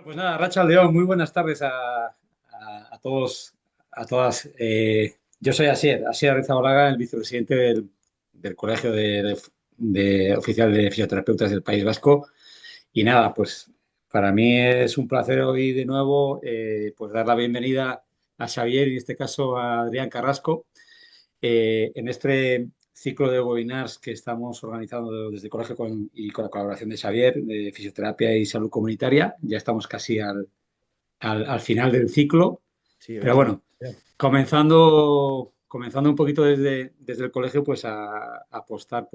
Pues nada, Racha León, muy buenas tardes a todos, a todas. Yo soy Asier Rizabalaga, el vicepresidente del Colegio de Oficial de Fisioterapeutas del País Vasco. Y nada, pues para mí es un placer hoy de nuevo pues dar la bienvenida a Xavier y en este caso a Adrián Carrasco en este ciclo de webinars que estamos organizando desde el colegio y con la colaboración de Xavier de Fisioterapia y Salud Comunitaria. Ya estamos casi al final del ciclo. Sí, Pero oye, bueno, comenzando un poquito desde el colegio, pues a apostar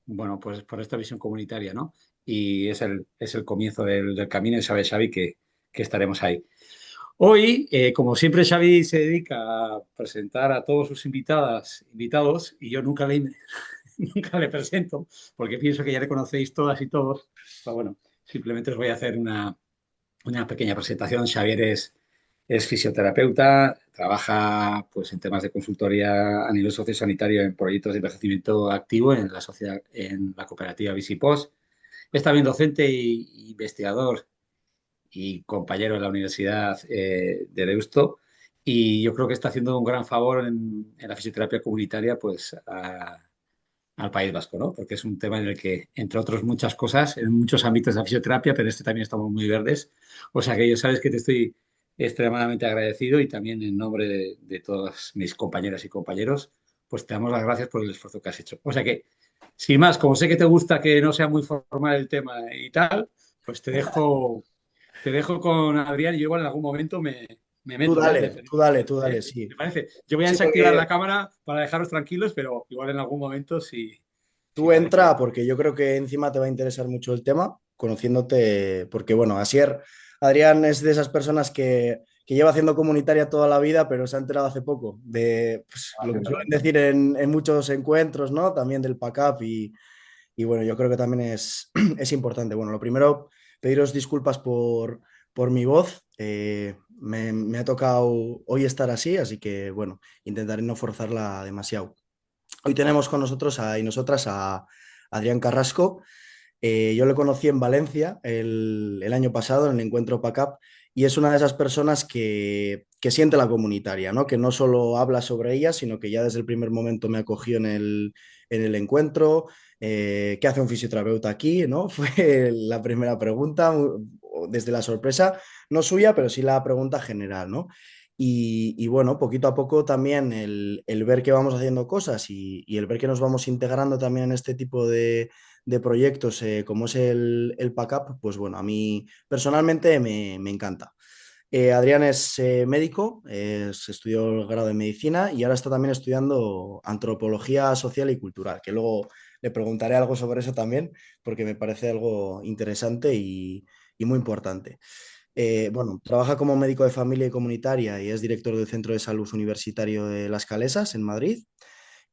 bueno, pues por esta visión comunitaria, ¿no? Y es el comienzo del camino y sabe Xavi que estaremos ahí. Hoy, como siempre, Xavi se dedica a presentar a todos sus invitados, y yo nunca le presento, porque pienso que ya le conocéis todas y todos. Pero bueno, simplemente os voy a hacer una pequeña presentación. Xavier es fisioterapeuta, trabaja pues, en temas de consultoría a nivel sociosanitario en proyectos de envejecimiento activo en la sociedad, en la cooperativa Visipos. Es también docente e investigador y compañero en la Universidad de Deusto. Y yo creo que está haciendo un gran favor en la fisioterapia comunitaria pues, al País Vasco, ¿no? Porque es un tema en el que, entre otras muchas cosas, en muchos ámbitos de la fisioterapia, pero este también estamos muy verdes. O sea que yo sabes que te estoy extremadamente agradecido y también en nombre de todos mis compañeras y compañeros, pues te damos las gracias por el esfuerzo que has hecho. O sea que, sin más, como sé que te gusta que no sea muy formal el tema y tal, pues te dejo con Adrián y yo igual en algún momento me tú meto, ¿eh? dale, tú dale, tú dale, ¿Te sí. parece? Yo voy a Sí, desactivar la porque cámara para dejaros tranquilos, pero igual en algún momento si tú te dejo. entra, porque yo creo que encima te va a interesar mucho el tema, conociéndote, porque bueno, Asier, Adrián es de esas personas que lleva haciendo comunitaria toda la vida, pero se ha enterado hace poco de pues, lo que suelen decir en muchos encuentros, ¿no? También del PACAP y bueno, yo creo que también es, es importante. Bueno, lo primero, pediros disculpas por mi voz. Me ha tocado hoy estar así que bueno, intentaré no forzarla demasiado. Hoy tenemos con nosotros y nosotras a Adrián Carrasco. Yo le conocí en Valencia el año pasado en el encuentro PACAP y es una de esas personas que siente la comunitaria, ¿no? Que no solo habla sobre ella, sino que ya desde el primer momento me acogió en el encuentro. ¿Qué hace un fisioterapeuta aquí? ¿No? Fue la primera pregunta, desde la sorpresa, no suya, pero sí la pregunta general, ¿no? Y bueno, poquito a poco también el ver que vamos haciendo cosas y el ver que nos vamos integrando también en este tipo de proyectos como es el PACAP, pues bueno, a mí personalmente me encanta. Adrián es médico, estudió el grado de medicina y ahora está también estudiando antropología social y cultural, que luego le preguntaré algo sobre eso también, porque me parece algo interesante y muy importante. Bueno, trabaja como médico de familia y comunitaria y es director del Centro de Salud Universitario de Las Calesas, en Madrid.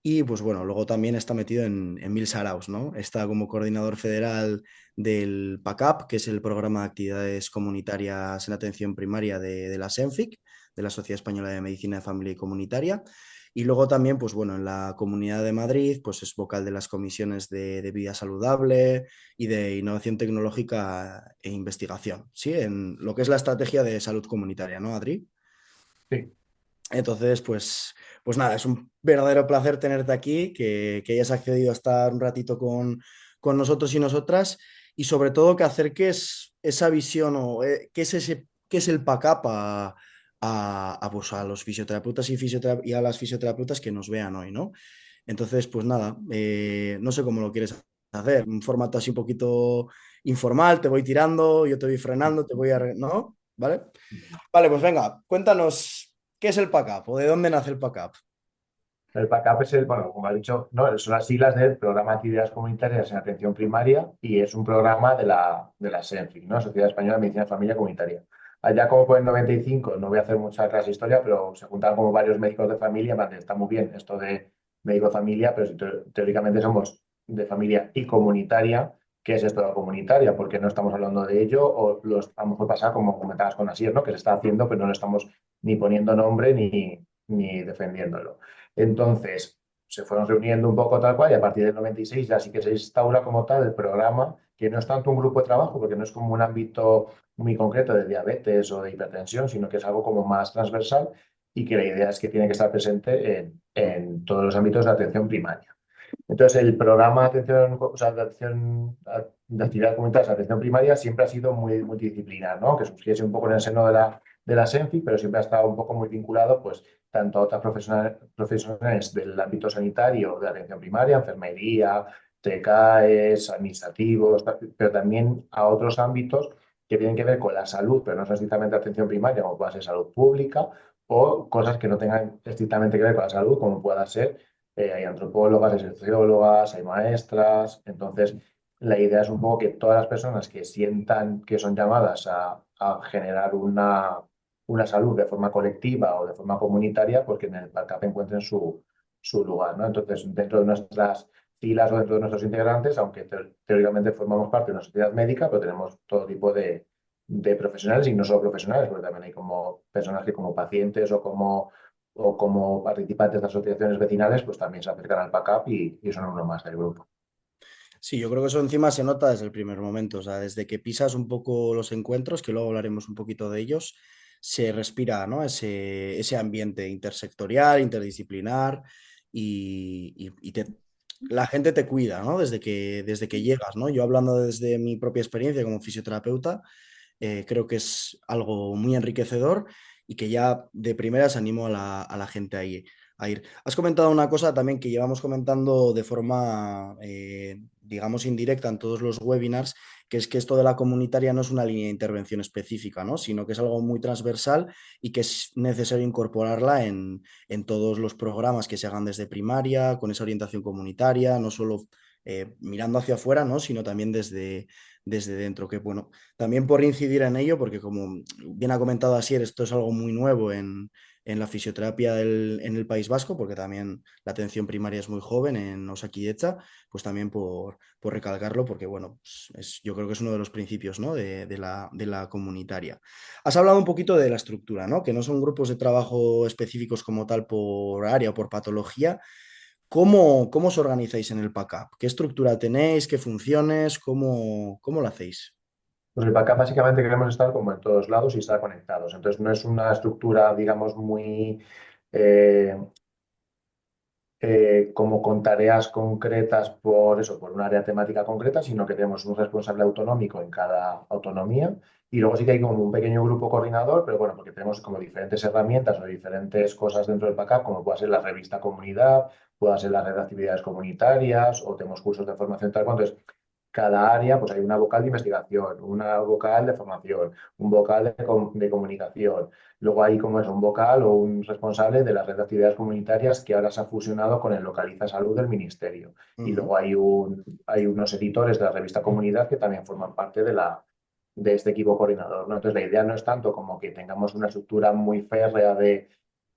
Y pues bueno, luego también está metido en Mil Saraos, ¿no? Está como coordinador federal del PACAP, que es el programa de actividades comunitarias en atención primaria de la SENFIC, de la Sociedad Española de Medicina de Familia y Comunitaria. Y luego también, pues bueno, en la Comunidad de Madrid, pues es vocal de las comisiones de vida saludable y de innovación tecnológica e investigación, ¿sí? En lo que es la estrategia de salud comunitaria, ¿no, Adri? Sí. Entonces, pues nada, es un verdadero placer tenerte aquí, que hayas accedido a estar un ratito con nosotros y nosotras, y sobre todo que acerques esa visión o qué es el PACAP pues a los fisioterapeutas y a las fisioterapeutas que nos vean hoy, ¿no? Entonces, pues nada, no sé cómo lo quieres hacer, un formato así un poquito informal, te voy tirando, yo te voy frenando, ¿no? ¿Vale? Vale, pues venga, cuéntanos qué es el PACAP o de dónde nace el PACAP. El PACAP es bueno, como ha dicho, no, son las siglas del Programa de Actividades Comunitarias en Atención Primaria y es un programa de la SENFIC, ¿no? Sociedad Española de Medicina de Familia Comunitaria. Allá como por el 95, no voy a hacer mucha clase de historia, pero se juntaron como varios médicos de familia, vale, está muy bien esto de médico de familia, pero si teóricamente somos de familia y comunitaria, ¿qué es esto de la comunitaria? Porque no estamos hablando de ello o a lo mejor pasa como comentabas con Asier, ¿no? Que se está haciendo, pero no le estamos ni poniendo nombre ni defendiéndolo. Entonces, se fueron reuniendo un poco tal cual y a partir del 96 ya sí que se instaura como tal el programa que no es tanto un grupo de trabajo, porque no es como un ámbito muy concreto de diabetes o de hipertensión, sino que es algo como más transversal y que la idea es que tiene que estar presente en todos los ámbitos de atención primaria. Entonces, el programa de atención, o sea, de actividades comunitarias de atención primaria siempre ha sido muy multidisciplinar, ¿no? Que surgiese un poco en el seno de la SENFI, pero siempre ha estado un poco muy vinculado, pues, tanto a otras profesionales del ámbito sanitario, de atención primaria, enfermería, TKEs, administrativos, pero también a otros ámbitos que tienen que ver con la salud, pero no son estrictamente atención primaria, como pueda ser salud pública, o cosas que no tengan estrictamente que ver con la salud, como pueda ser hay antropólogas, hay sociólogas, hay maestras. Entonces, la idea es un poco que todas las personas que sientan que son llamadas a generar una salud de forma colectiva o de forma comunitaria, porque en el backup encuentren su lugar, ¿no? Entonces, dentro de nuestras filas o dentro de nuestros integrantes, aunque teóricamente formamos parte de una sociedad médica, pero tenemos todo tipo de profesionales y no solo profesionales, porque también hay como personas que como pacientes o como participantes de asociaciones vecinales, pues también se acercan al backup y son uno más del grupo. Sí, yo creo que eso encima se nota desde el primer momento, o sea, desde que pisas un poco los encuentros, que luego hablaremos un poquito de ellos, se respira, ¿no? Ese ambiente intersectorial, interdisciplinar la gente te cuida, ¿no? Desde que llegas, ¿no? Yo hablando desde mi propia experiencia como fisioterapeuta, creo que es algo muy enriquecedor y que ya de primeras animo a la gente a ir. Has comentado una cosa también que llevamos comentando de forma, digamos, indirecta en todos los webinars, que es que esto de la comunitaria no es una línea de intervención específica, ¿no? Sino que es algo muy transversal y que es necesario incorporarla en todos los programas que se hagan desde primaria, con esa orientación comunitaria, no solo mirando hacia afuera, ¿no? Sino también desde dentro, que bueno, también por incidir en ello, porque como bien ha comentado Asier, esto es algo muy nuevo en la fisioterapia en el País Vasco, porque también la atención primaria es muy joven en Osakidetza, pues también por recalcarlo, porque bueno, pues yo creo que es uno de los principios, ¿no? de la comunitaria. Has hablado un poquito de la estructura, ¿no? Que no son grupos de trabajo específicos como tal por área o por patología. ¿Cómo os organizáis en el backup? ¿Qué estructura tenéis? ¿Qué funciones? ¿Cómo lo hacéis? Pues el backup básicamente queremos estar como en todos lados y estar conectados. Entonces no es una estructura, digamos, muy eh, como con tareas concretas por eso, por un área temática concreta, sino que tenemos un responsable autonómico en cada autonomía. Y luego sí que hay como un pequeño grupo coordinador, pero bueno, porque tenemos como diferentes herramientas o diferentes cosas dentro del backup, como puede ser la revista comunidad, puede ser la red de actividades comunitarias o tenemos cursos de formación tal cual. Entonces, cada área, pues hay una vocal de investigación, una vocal de formación, un vocal de comunicación. Luego hay como es un vocal o un responsable de la red de actividades comunitarias que ahora se ha fusionado con el Localiza Salud del Ministerio. Y Ujú, luego hay unos editores de la revista Comunidad que también forman parte de este equipo coordinador, ¿no? Entonces la idea no es tanto como que tengamos una estructura muy férrea de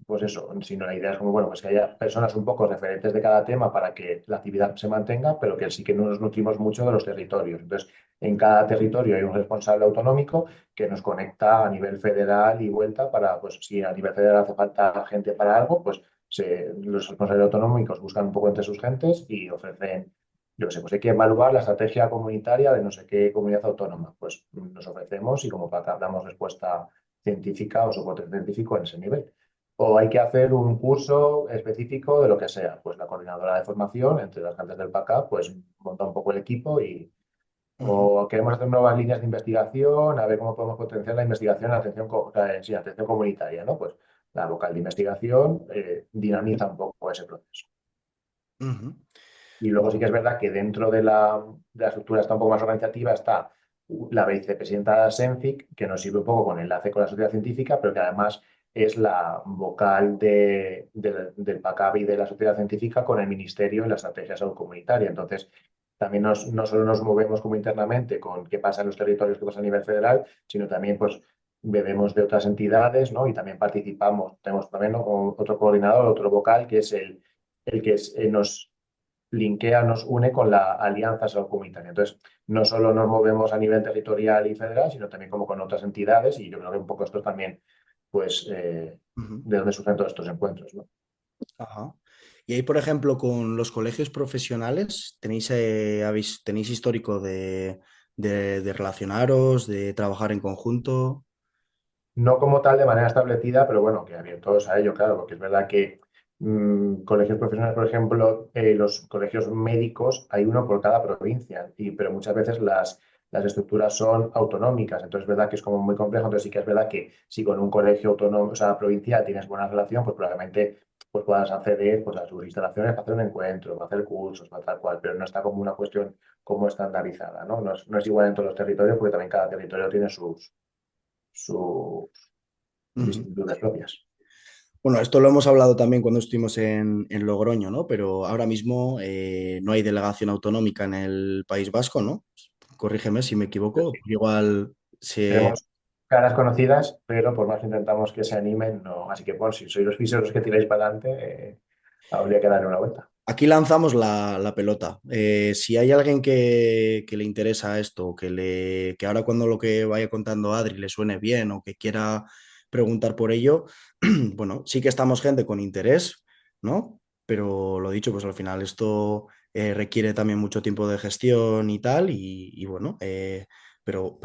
pues eso, sino la idea es como, bueno, pues que haya personas un poco referentes de cada tema para que la actividad se mantenga, pero que sí que no nos nutrimos mucho de los territorios. Entonces, en cada territorio hay un responsable autonómico que nos conecta a nivel federal y vuelta para, pues si a nivel federal hace falta gente para algo, pues los responsables autonómicos buscan un poco entre sus gentes y ofrecen, yo qué sé, pues hay que evaluar la estrategia comunitaria de no sé qué comunidad autónoma. Pues nos ofrecemos y como para que damos respuesta científica o soporte científico en ese nivel. O hay que hacer un curso específico de lo que sea. Pues la coordinadora de formación, entre las gentes del PACA, pues monta un poco el equipo ujú, o queremos hacer nuevas líneas de investigación, a ver cómo podemos potenciar la investigación en atención, sí, atención comunitaria, ¿no? Pues la vocal de investigación dinamiza un poco ese proceso. ujú. Y luego sí que es verdad que dentro de la estructura está un poco más organizativa, está la vicepresidenta de SENFIC, que nos sirve un poco con enlace con la sociedad científica, pero que además es la vocal del PACAB y de la sociedad científica con el ministerio en la estrategia de salud comunitaria. Entonces, también no solo nos movemos como internamente con qué pasa en los territorios, qué pasa a nivel federal, sino también pues bebemos de otras entidades, ¿no? Y también participamos. Tenemos también, ¿no? Otro coordinador, otro vocal, que es el que nos linkea, nos une con la Alianza Salud Comunitaria. Entonces, no solo nos movemos a nivel territorial y federal, sino también como con otras entidades y yo creo que un poco esto también, pues, Ujú. de dónde surgen todos estos encuentros, ¿no? Ajá. Y ahí, por ejemplo, con los colegios profesionales, ¿tenéis histórico de relacionaros, de trabajar en conjunto? No como tal de manera establecida, pero bueno, que abiertos a ello, claro, porque es verdad que colegios profesionales, por ejemplo, los colegios médicos, hay uno por cada provincia, pero muchas veces las estructuras son autonómicas, entonces es verdad que es como muy complejo, entonces sí que es verdad que si con un colegio autónomo, o sea, provincial tienes buena relación, pues probablemente pues puedas acceder pues, a sus instalaciones para hacer un encuentro, para hacer cursos, para tal cual, pero no está como una cuestión como estandarizada, ¿no? No es igual en todos los territorios porque también cada territorio tiene sus Ujú. vicisitudes propias. Bueno, esto lo hemos hablado también cuando estuvimos en Logroño, ¿no? Pero ahora mismo no hay delegación autonómica en el País Vasco, ¿no? Corrígeme si me equivoco. Igual se... Tenemos caras conocidas, pero por más que intentamos que se animen, no. Así que, por si sois los fisios los que tiráis para adelante, habría que darle una vuelta. Aquí lanzamos la pelota. Si hay alguien que le interesa esto, que ahora cuando lo que vaya contando Adri le suene bien o que quiera preguntar por ello, bueno, sí que estamos gente con interés, ¿no? Pero lo dicho, pues al final esto requiere también mucho tiempo de gestión y tal, y bueno, pero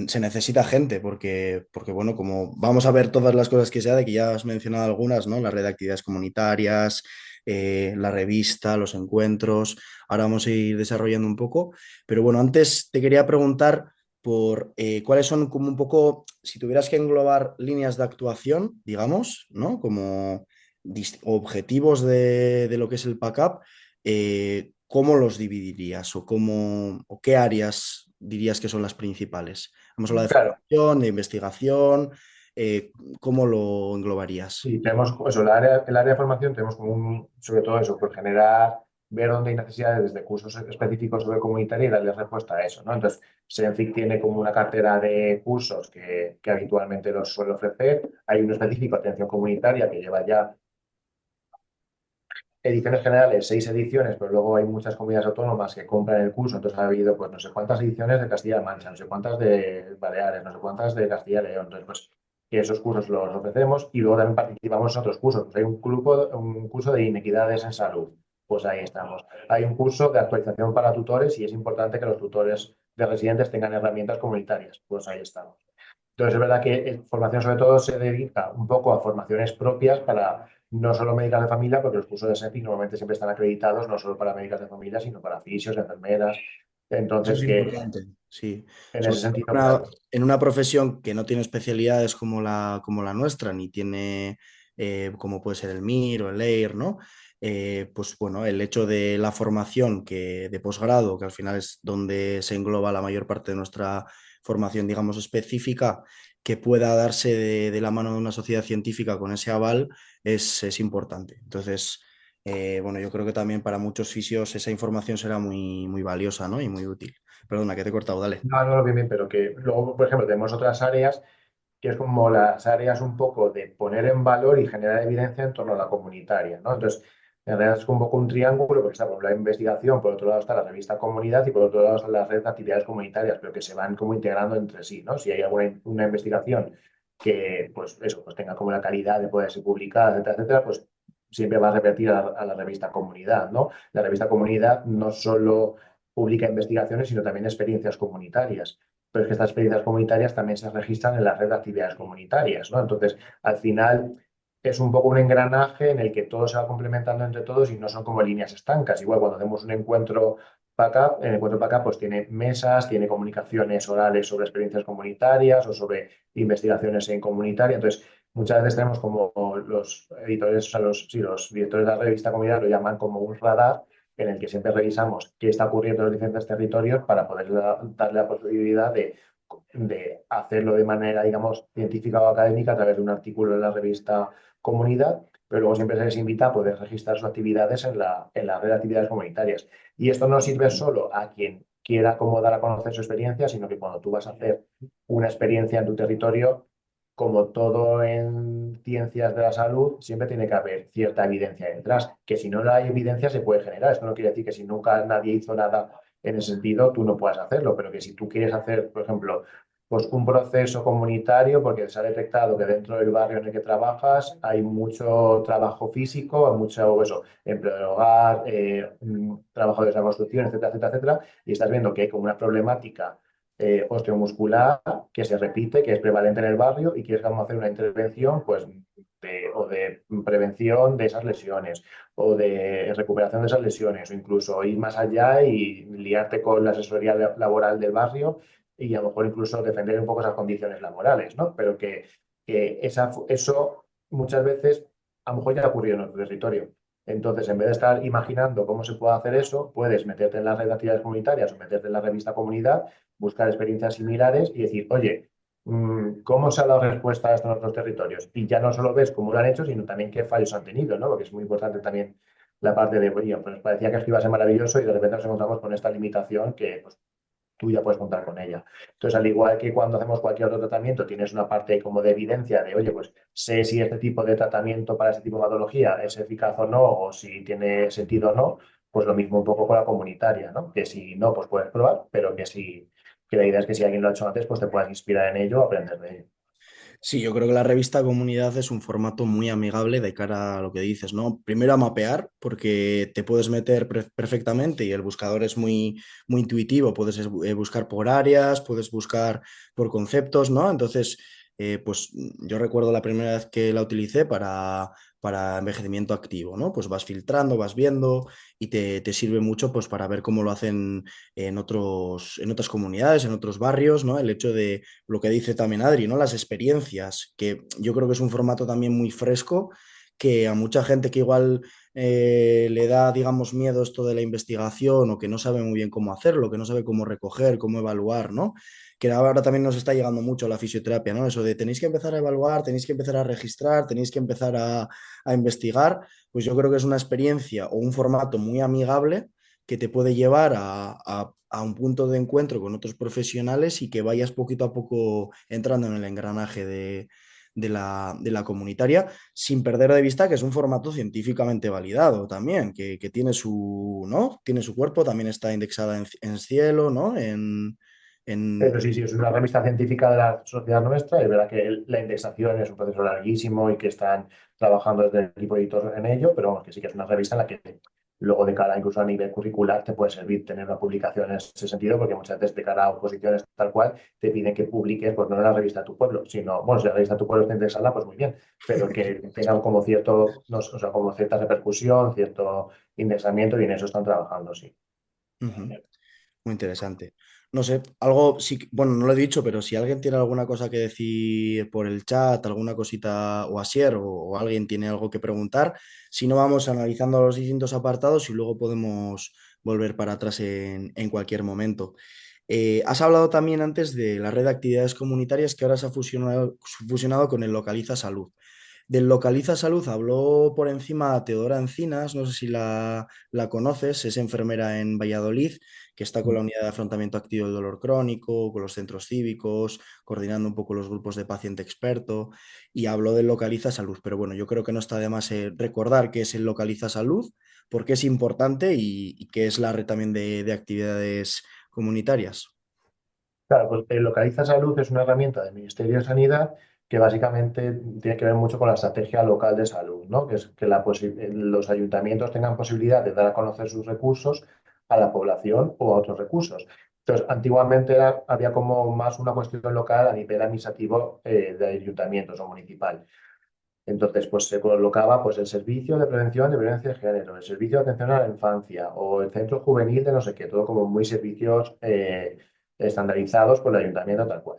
se necesita gente porque, bueno, como vamos a ver todas las cosas que sea, de que ya has mencionado algunas, ¿no? La red de actividades comunitarias, la revista, los encuentros. Ahora vamos a ir desarrollando un poco. Pero bueno, antes te quería preguntar por cuáles son como un poco, si tuvieras que englobar líneas de actuación, digamos, ¿no? Como objetivos de lo que es el PACAP, ¿cómo los dividirías o qué áreas dirías que son las principales? Hemos hablado de Claro, formación, de investigación, eh, ¿cómo lo englobarías? sí, tenemos eso, el área de formación tenemos como sobre todo eso, por generar, ver dónde hay necesidades de cursos específicos sobre comunitaria y darles respuesta a eso, ¿no? Entonces, Senfic tiene como una cartera de cursos que habitualmente los suele ofrecer. Hay uno específico, atención comunitaria, que lleva ya ediciones generales, 6 ediciones, pero luego hay muchas comunidades autónomas que compran el curso, entonces ha habido pues no sé cuántas ediciones de Castilla-La Mancha, no sé cuántas de Baleares, no sé cuántas de Castilla y León, entonces pues que esos cursos los ofrecemos y luego también participamos en otros cursos. Pues hay un curso de inequidades en salud, pues ahí estamos. Hay un curso de actualización para tutores y es importante que los tutores de residentes tengan herramientas comunitarias, pues ahí estamos. Entonces, es verdad que formación sobre todo se dedica un poco a formaciones propias para no solo médicas de familia, porque los cursos de SEPI normalmente siempre están acreditados no solo para médicas de familia, sino para fisios, enfermeras. Eso es Entonces, que importante, sí. en Sobre ese todo sentido, claro. en una profesión que no tiene especialidades como la nuestra, ni tiene como puede ser el MIR o el EIR, ¿no? Pues bueno, el hecho de la formación de posgrado, que al final es donde se engloba la mayor parte de nuestra formación, digamos, específica, que pueda darse de la mano de una sociedad científica con ese aval, es importante. Entonces, bueno, yo creo que también para muchos fisios esa información será muy valiosa, ¿no? Y muy útil. Perdona, que te he cortado, dale. No, no lo bien, bien, pero que luego, por ejemplo, tenemos otras áreas que es como las áreas un poco de poner en valor y generar evidencia en torno a la comunitaria, ¿no? Entonces, en realidad es un poco un triángulo, porque está por la investigación, por otro lado está la revista Comunidad y por otro lado está la red de actividades comunitarias, pero que se van como integrando entre sí, ¿no? Si hay alguna una investigación que, pues eso, pues tenga como la calidad de poder ser publicada, etcétera, etcétera, pues siempre va a repetir a la revista Comunidad, ¿no? La revista Comunidad no solo publica investigaciones, sino también experiencias comunitarias, pero es que estas experiencias comunitarias también se registran en la red de actividades comunitarias, ¿no? Entonces, al final es un poco un engranaje en el que todo se va complementando entre todos y no son como líneas estancas. Igual cuando hacemos un encuentro PACAP, el encuentro PACAP pues tiene mesas, tiene comunicaciones orales sobre experiencias comunitarias o sobre investigaciones en comunitaria. Entonces, muchas veces tenemos como los editores, o sea, los directores de la revista Comunidad lo llaman como un radar en el que siempre revisamos qué está ocurriendo en los diferentes territorios para poder darle la posibilidad de hacerlo de manera, digamos, científica o académica a través de un artículo en la revista Comunidad, pero luego siempre se les invita a poder registrar sus actividades en la red de actividades comunitarias. Y esto no sirve solo a quien quiera como dar a conocer su experiencia, sino que cuando tú vas a hacer una experiencia en tu territorio, como todo en ciencias de la salud, siempre tiene que haber cierta evidencia detrás, que si no hay evidencia se puede generar. Esto no quiere decir que si nunca nadie hizo nada en ese sentido, tú no puedas hacerlo, pero que si tú quieres hacer, por ejemplo, pues un proceso comunitario porque se ha detectado que dentro del barrio en el que trabajas hay mucho trabajo físico, hay mucho eso, empleo del hogar, trabajo de la construcción, etcétera, etcétera, etcétera, y estás viendo que hay como una problemática osteomuscular que se repite, que es prevalente en el barrio y quieres como hacer una intervención pues, o de prevención de esas lesiones o de recuperación de esas lesiones o incluso ir más allá y liarte con la asesoría laboral del barrio y a lo mejor incluso defender un poco esas condiciones laborales, ¿no? Pero que eso muchas veces a lo mejor ya ha ocurrido en otro territorio. Entonces, en vez de estar imaginando cómo se puede hacer eso, puedes meterte en la red de actividades comunitarias o meterte en la revista Comunidad, buscar experiencias similares y decir, oye, ¿cómo se ha dado respuesta a esto en otros territorios? Y ya no solo ves cómo lo han hecho, sino también qué fallos han tenido, ¿no? Porque es muy importante también la parte de, oye, pues parecía que esto iba a ser maravilloso y de repente nos encontramos con esta limitación que pues, tú ya puedes contar con ella. Entonces, al igual que cuando hacemos cualquier otro tratamiento, tienes una parte como de evidencia de, oye, pues sé si este tipo de tratamiento para este tipo de patología es eficaz o no, o si tiene sentido o no, pues lo mismo un poco con la comunitaria, ¿no? Que si no, pues puedes probar, pero que la idea es que si alguien lo ha hecho antes, pues te puedas inspirar en ello o aprender de ello. Sí, yo creo que la revista Comunidad es un formato muy amigable de cara a lo que dices, ¿no? Primero a mapear, porque te puedes meter perfectamente y el buscador es muy intuitivo, puedes buscar por áreas, puedes buscar por conceptos, ¿no? Entonces, pues yo recuerdo la primera vez que la utilicé para envejecimiento activo, ¿no? Pues vas filtrando, vas viendo y te sirve mucho pues para ver cómo lo hacen en otras comunidades, en otros barrios, ¿no? El hecho de lo que dice también Adri, ¿no? Las experiencias, que yo creo que es un formato también muy fresco, que a mucha gente que igual le da, digamos, miedo esto de la investigación o que no sabe muy bien cómo hacerlo, que no sabe cómo recoger, cómo evaluar, ¿no? Que ahora también nos está llegando mucho la fisioterapia, ¿no? Eso de tenéis que empezar a evaluar, tenéis que empezar a registrar, tenéis que empezar a investigar, pues yo creo que es una experiencia o un formato muy amigable que te puede llevar a un punto de encuentro con otros profesionales y que vayas poquito a poco entrando en el engranaje de la comunitaria, sin perder de vista que es un formato científicamente validado también, que tiene su, ¿no? Tiene su cuerpo, también está indexada en Cielo, ¿no? Pero sí, sí, es una revista científica de la sociedad nuestra. Es verdad que la indexación es un proceso larguísimo y que están trabajando desde el equipo editor en ello, pero vamos, que sí que es una revista en la que luego de cara incluso a nivel curricular te puede servir tener una publicación en ese sentido, porque muchas veces de cara a oposiciones tal cual te piden que publiques, pues no en la revista Tu Pueblo, sino, bueno, si la revista Tu Pueblo está indexada, pues muy bien, pero que tengan como cierto, no, o sea, como cierta repercusión, cierto indexamiento y en eso están trabajando, sí. Ujú. Muy interesante. No sé, algo, sí, bueno, no lo he dicho, pero si alguien tiene alguna cosa que decir por el chat, alguna cosita, o Asier, o alguien tiene algo que preguntar, si no vamos analizando los distintos apartados y luego podemos volver para atrás en cualquier momento. Has hablado también antes de la red de actividades comunitarias que ahora se ha fusionado con el Localiza Salud. Del Localiza Salud habló por encima Teodora Encinas, no sé si la conoces, es enfermera en Valladolid, que está con la unidad de afrontamiento activo del dolor crónico, con los centros cívicos, coordinando un poco los grupos de paciente experto, y habló del Localiza Salud. Pero bueno, yo creo que no está de más recordar qué es el Localiza Salud, por qué es importante y qué es la red también de actividades comunitarias. Claro, pues el Localiza Salud es una herramienta del Ministerio de Sanidad que básicamente tiene que ver mucho con la estrategia local de salud, ¿no? Que es que los ayuntamientos tengan posibilidad de dar a conocer sus recursos a la población o a otros recursos. Entonces, antiguamente había como más una cuestión local a nivel administrativo de ayuntamientos o municipal. Entonces, pues se colocaba pues, el servicio de prevención de violencia de género, el servicio de atención a la infancia o el centro juvenil de no sé qué, todo como muy servicios estandarizados por el ayuntamiento tal cual.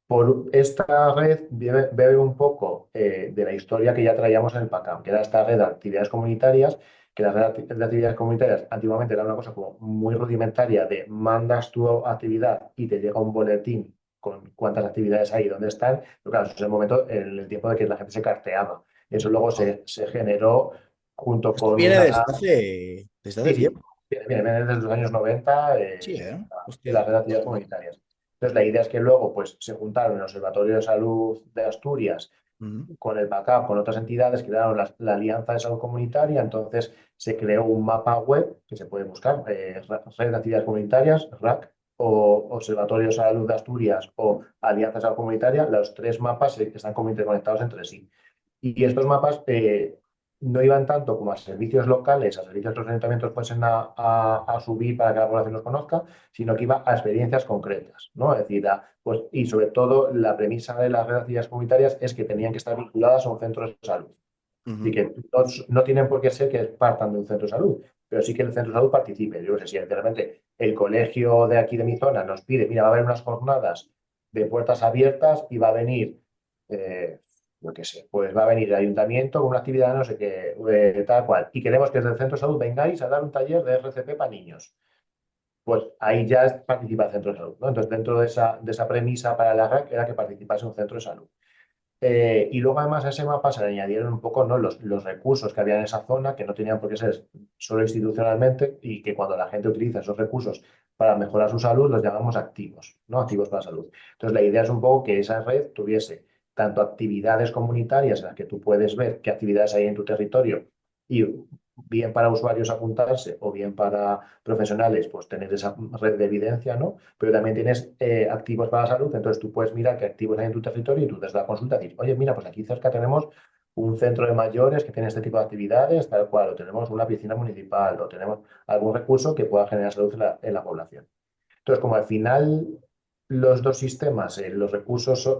Por esta red bebe un poco de la historia que ya traíamos en el PACAM, que era esta red de actividades comunitarias, que la red de actividades comunitarias antiguamente era una cosa como muy rudimentaria de mandas tu actividad y te llega un boletín con cuántas actividades hay y dónde están, pero claro, eso es el momento, el tiempo de que la gente se carteaba. Eso luego se generó junto Esto con viene una... desde hace Sí, sí, tiempo. viene desde los años 90 Sí, ¿eh? de Hostia. las actividades comunitarias. Entonces, la idea es que luego pues, se juntaron el Observatorio de Salud de Asturias Ujú. con el backup, con otras entidades, crearon la Alianza de Salud Comunitaria, entonces se creó un mapa web que se puede buscar, Red de Actividades Comunitarias, RAC, Observatorio de Salud de Asturias o Alianza de Salud Comunitaria, los tres mapas están como interconectados entre sí. Y estos mapas no iban tanto como a servicios locales, a servicios que los ayuntamientos fuesen a subir para que la población los conozca, sino que iba a experiencias concretas, ¿no? Es decir, pues, y sobre todo la premisa de las redes comunitarias es que tenían que estar vinculadas a un centro de salud. Así que no tienen por qué ser que partan de un centro de salud, pero sí que el centro de salud participe. Yo no sé si realmente el colegio de aquí de mi zona nos pide, mira, va a haber unas jornadas de puertas abiertas y va a venir, yo qué sé, pues va a venir el ayuntamiento con una actividad no sé qué, tal cual, y queremos que desde el centro de salud vengáis a dar un taller de RCP para niños. Pues ahí ya participa el centro de salud, ¿no? Entonces, dentro de esa premisa para la RAC era que participase un centro de salud. Y luego además a ese mapa se le añadieron un poco, ¿no? los recursos que había en esa zona, que no tenían por qué ser solo institucionalmente y que cuando la gente utiliza esos recursos para mejorar su salud los llamamos activos, ¿no? Activos para la salud. Entonces la idea es un poco que esa red tuviese tanto actividades comunitarias en las que tú puedes ver qué actividades hay en tu territorio y bien para usuarios apuntarse o bien para profesionales, pues tener esa red de evidencia, ¿no? Pero también tienes activos para la salud, entonces tú puedes mirar qué activos hay en tu territorio y tú desde la consulta decir, oye, mira, pues aquí cerca tenemos un centro de mayores que tiene este tipo de actividades, tal cual, o tenemos una piscina municipal, o tenemos algún recurso que pueda generar salud en la población. Entonces, como al final los dos sistemas, los recursos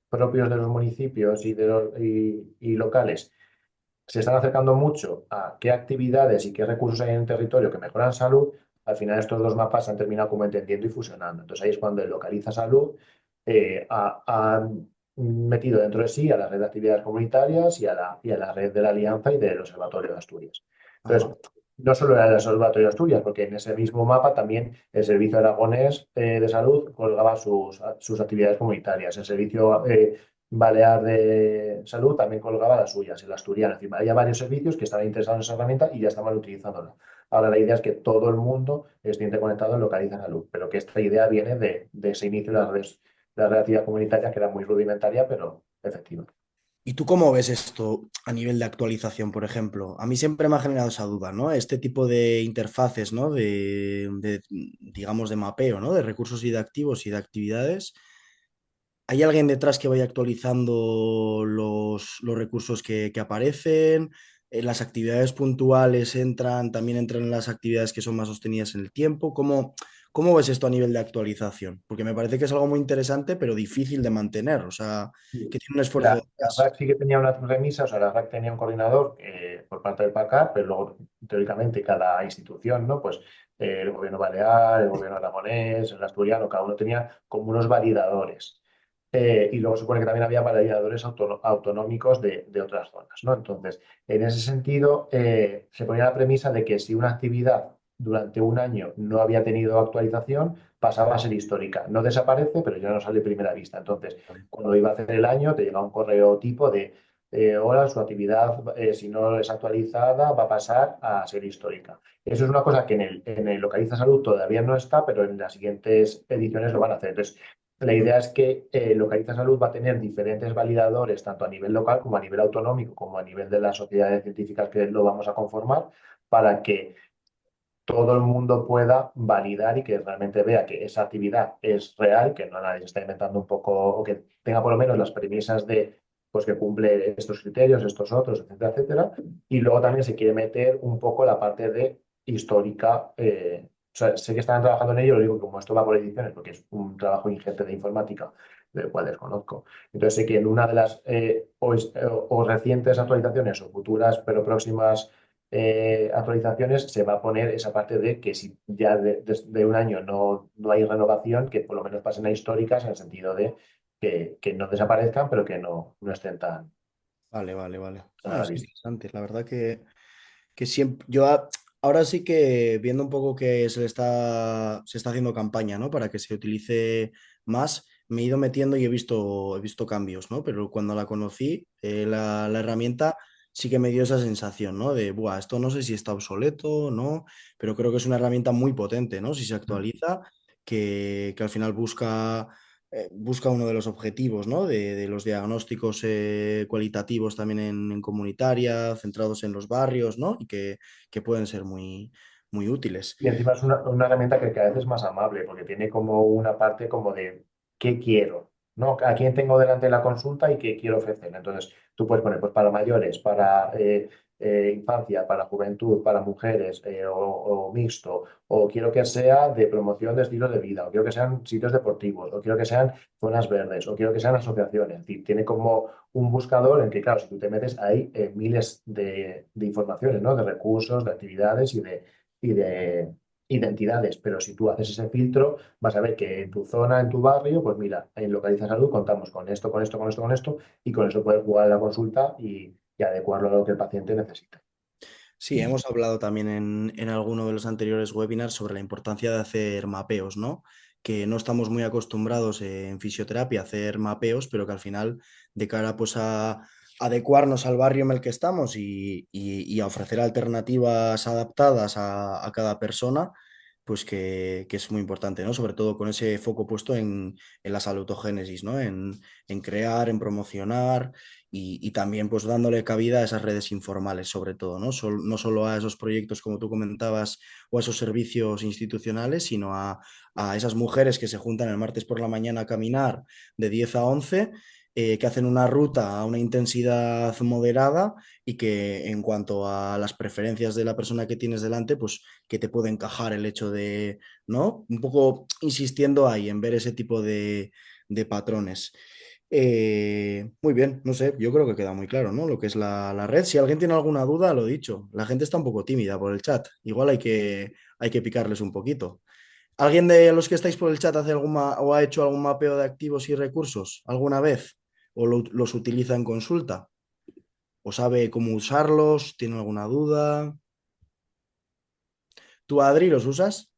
propios de los municipios y locales, se están acercando mucho a qué actividades y qué recursos hay en el territorio que mejoran salud, al final estos dos mapas se han terminado como entendiendo y fusionando. Entonces ahí es cuando el Localiza Salud ha metido dentro de sí a la red de actividades comunitarias y a la red de la Alianza y del Observatorio de Asturias. Entonces, Ajá. no solo era el Observatorio de Asturias, porque en ese mismo mapa también el Servicio Aragonés de Salud colgaba sus actividades comunitarias. El Servicio Balear de Salud también colgaba las suyas, el asturiano. Es decir, había varios servicios que estaban interesados en esa herramienta y ya estaban utilizándola. Ahora la idea es que todo el mundo esté interconectado en Localiza Salud, pero que esta idea viene de ese inicio de la relatividad comunitaria que era muy rudimentaria, pero efectiva. ¿Y tú cómo ves esto a nivel de actualización, por ejemplo? A mí siempre me ha generado esa duda, ¿no? Este tipo de interfaces, ¿no? Digamos, de mapeo, ¿no? De recursos y de activos y de actividades. ¿Hay alguien detrás que vaya actualizando los recursos que aparecen? ¿Las actividades puntuales también entran en las actividades que son más sostenidas en el tiempo? ¿Cómo ves esto a nivel de actualización? Porque me parece que es algo muy interesante, pero difícil de mantener, o sea, que tiene un esfuerzo La detrás. RAC sí que tenía una premisa, o sea, la RAC tenía un coordinador por parte del PACAR, pero luego, teóricamente, cada institución, ¿no? Pues el gobierno balear, el gobierno aragonés, el asturiano, cada uno tenía como unos validadores. Y luego se supone que también había validadores autonómicos de otras zonas, ¿no? Entonces, en ese sentido, se ponía la premisa de que si una actividad durante un año no había tenido actualización, pasaba a ser histórica. No desaparece, pero ya no sale de primera vista. Entonces, cuando iba a hacer el año, te llega un correo tipo de, hola, su actividad, si no es actualizada, va a pasar a ser histórica. Eso es una cosa que en el Localiza Salud todavía no está, pero en las siguientes ediciones lo van a hacer. Entonces, la idea es que Localiza Salud va a tener diferentes validadores, tanto a nivel local como a nivel autonómico, como a nivel de las sociedades científicas que lo vamos a conformar, para que todo el mundo pueda validar y que realmente vea que esa actividad es real, que no nadie se está inventando un poco, o que tenga por lo menos las premisas de pues que cumple estos criterios, estos otros, etcétera, etcétera. Y luego también se quiere meter un poco la parte de histórica. O sea, sé que están trabajando en ello, lo digo que como esto va por ediciones, porque es un trabajo ingente de informática, del cual desconozco. Entonces sé que en una de las o recientes actualizaciones o futuras, pero próximas actualizaciones se va a poner esa parte de que si ya de un año no hay renovación, que por lo menos pasen a históricas en el sentido de que no desaparezcan, pero que no estén Vale, vale, vale. tan a Ah, la es vista. interesante. La verdad que siempre, ahora sí que viendo un poco que se está haciendo campaña, ¿no? Para que se utilice más, me he ido metiendo y he visto cambios, ¿no? Pero cuando la conocí, la herramienta sí que me dio esa sensación, ¿no? De, buah, esto no sé si está obsoleto, ¿no? Pero creo que es una herramienta muy potente, ¿no? Si se actualiza, que al final busca uno de los objetivos, ¿no? De los diagnósticos cualitativos también en comunitaria, centrados en los barrios, ¿no? Y que pueden ser muy, muy útiles. Y encima es una herramienta que cada vez es más amable, porque tiene como una parte como de qué quiero, ¿no? A quién tengo delante de la consulta y qué quiero ofrecer. Entonces, tú puedes poner pues, para mayores, para infancia, para juventud, para mujeres, o mixto, o quiero que sea de promoción de estilo de vida, o quiero que sean sitios deportivos, o quiero que sean zonas verdes, o quiero que sean asociaciones. Es decir, tiene como un buscador en que, claro, si tú te metes, hay miles de informaciones, ¿no? De recursos, de actividades y de identidades, pero si tú haces ese filtro, vas a ver que en tu zona, en tu barrio, pues mira, en Localiza Salud contamos con esto, con esto, con esto, con esto, y con eso puedes jugar la consulta y adecuarlo a lo que el paciente necesita. Sí, hemos hablado también en alguno de los anteriores webinars sobre la importancia de hacer mapeos, ¿no? Que no estamos muy acostumbrados en fisioterapia a hacer mapeos, pero que al final, de cara pues a adecuarnos al barrio en el que estamos y a ofrecer alternativas adaptadas a cada persona, pues que es muy importante, ¿no? Sobre todo con ese foco puesto en la salutogénesis, ¿no? En crear, en promocionar y también pues dándole cabida a esas redes informales, sobre todo, ¿no? No solo a esos proyectos, como tú comentabas, o a esos servicios institucionales, sino a esas mujeres que se juntan el martes por la mañana a caminar de 10 a 11, que hacen una ruta a una intensidad moderada y que en cuanto a las preferencias de la persona que tienes delante, pues que te puede encajar el hecho de, ¿no? Un poco insistiendo ahí en ver ese tipo de patrones. Muy bien, no sé, yo creo que queda muy claro, ¿no? Lo que es la red. Si alguien tiene alguna duda, lo dicho, la gente está un poco tímida por el chat. Igual hay que picarles un poquito. ¿Alguien de los que estáis por el chat hace o ha hecho algún mapeo de activos y recursos alguna vez? ¿O los utiliza en consulta? ¿O sabe cómo usarlos? ¿Tiene alguna duda? ¿Tú, Adri, los usas?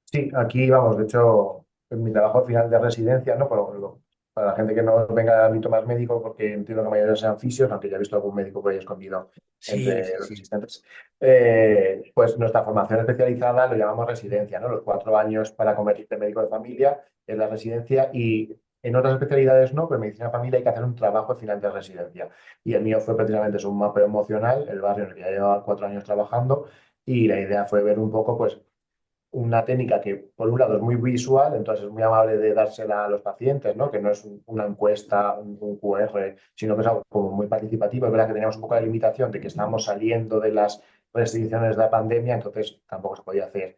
Sí, aquí vamos, de hecho, en mi trabajo final de residencia, ¿no? Para la gente que no venga del ámbito más médico, porque entiendo que la mayoría sean fisios, aunque ya he visto algún médico por ahí escondido Sí, entre sí, los sí. asistentes, pues nuestra formación especializada lo llamamos residencia, ¿no? Los 4 años para convertirte en médico de familia es la residencia y en otras especialidades no, pero en medicina de familia hay que hacer un trabajo al final de residencia. Y el mío fue precisamente es un mapeo emocional, el barrio en el que ya llevaba 4 años trabajando, y la idea fue ver un poco, pues, una técnica que, por un lado, es muy visual, entonces es muy amable de dársela a los pacientes, ¿no? Que no es una encuesta, un QR, sino que es algo como muy participativo. Es verdad que teníamos un poco la limitación de que estábamos saliendo de las restricciones de la pandemia, entonces tampoco se podía hacer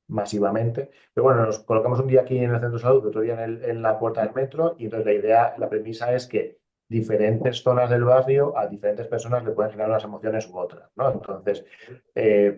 masivamente. Pero bueno, nos colocamos un día aquí en el centro de salud, otro día en la puerta del metro, y entonces la idea, la premisa es que diferentes zonas del barrio a diferentes personas le pueden generar unas emociones u otras, ¿no? Entonces,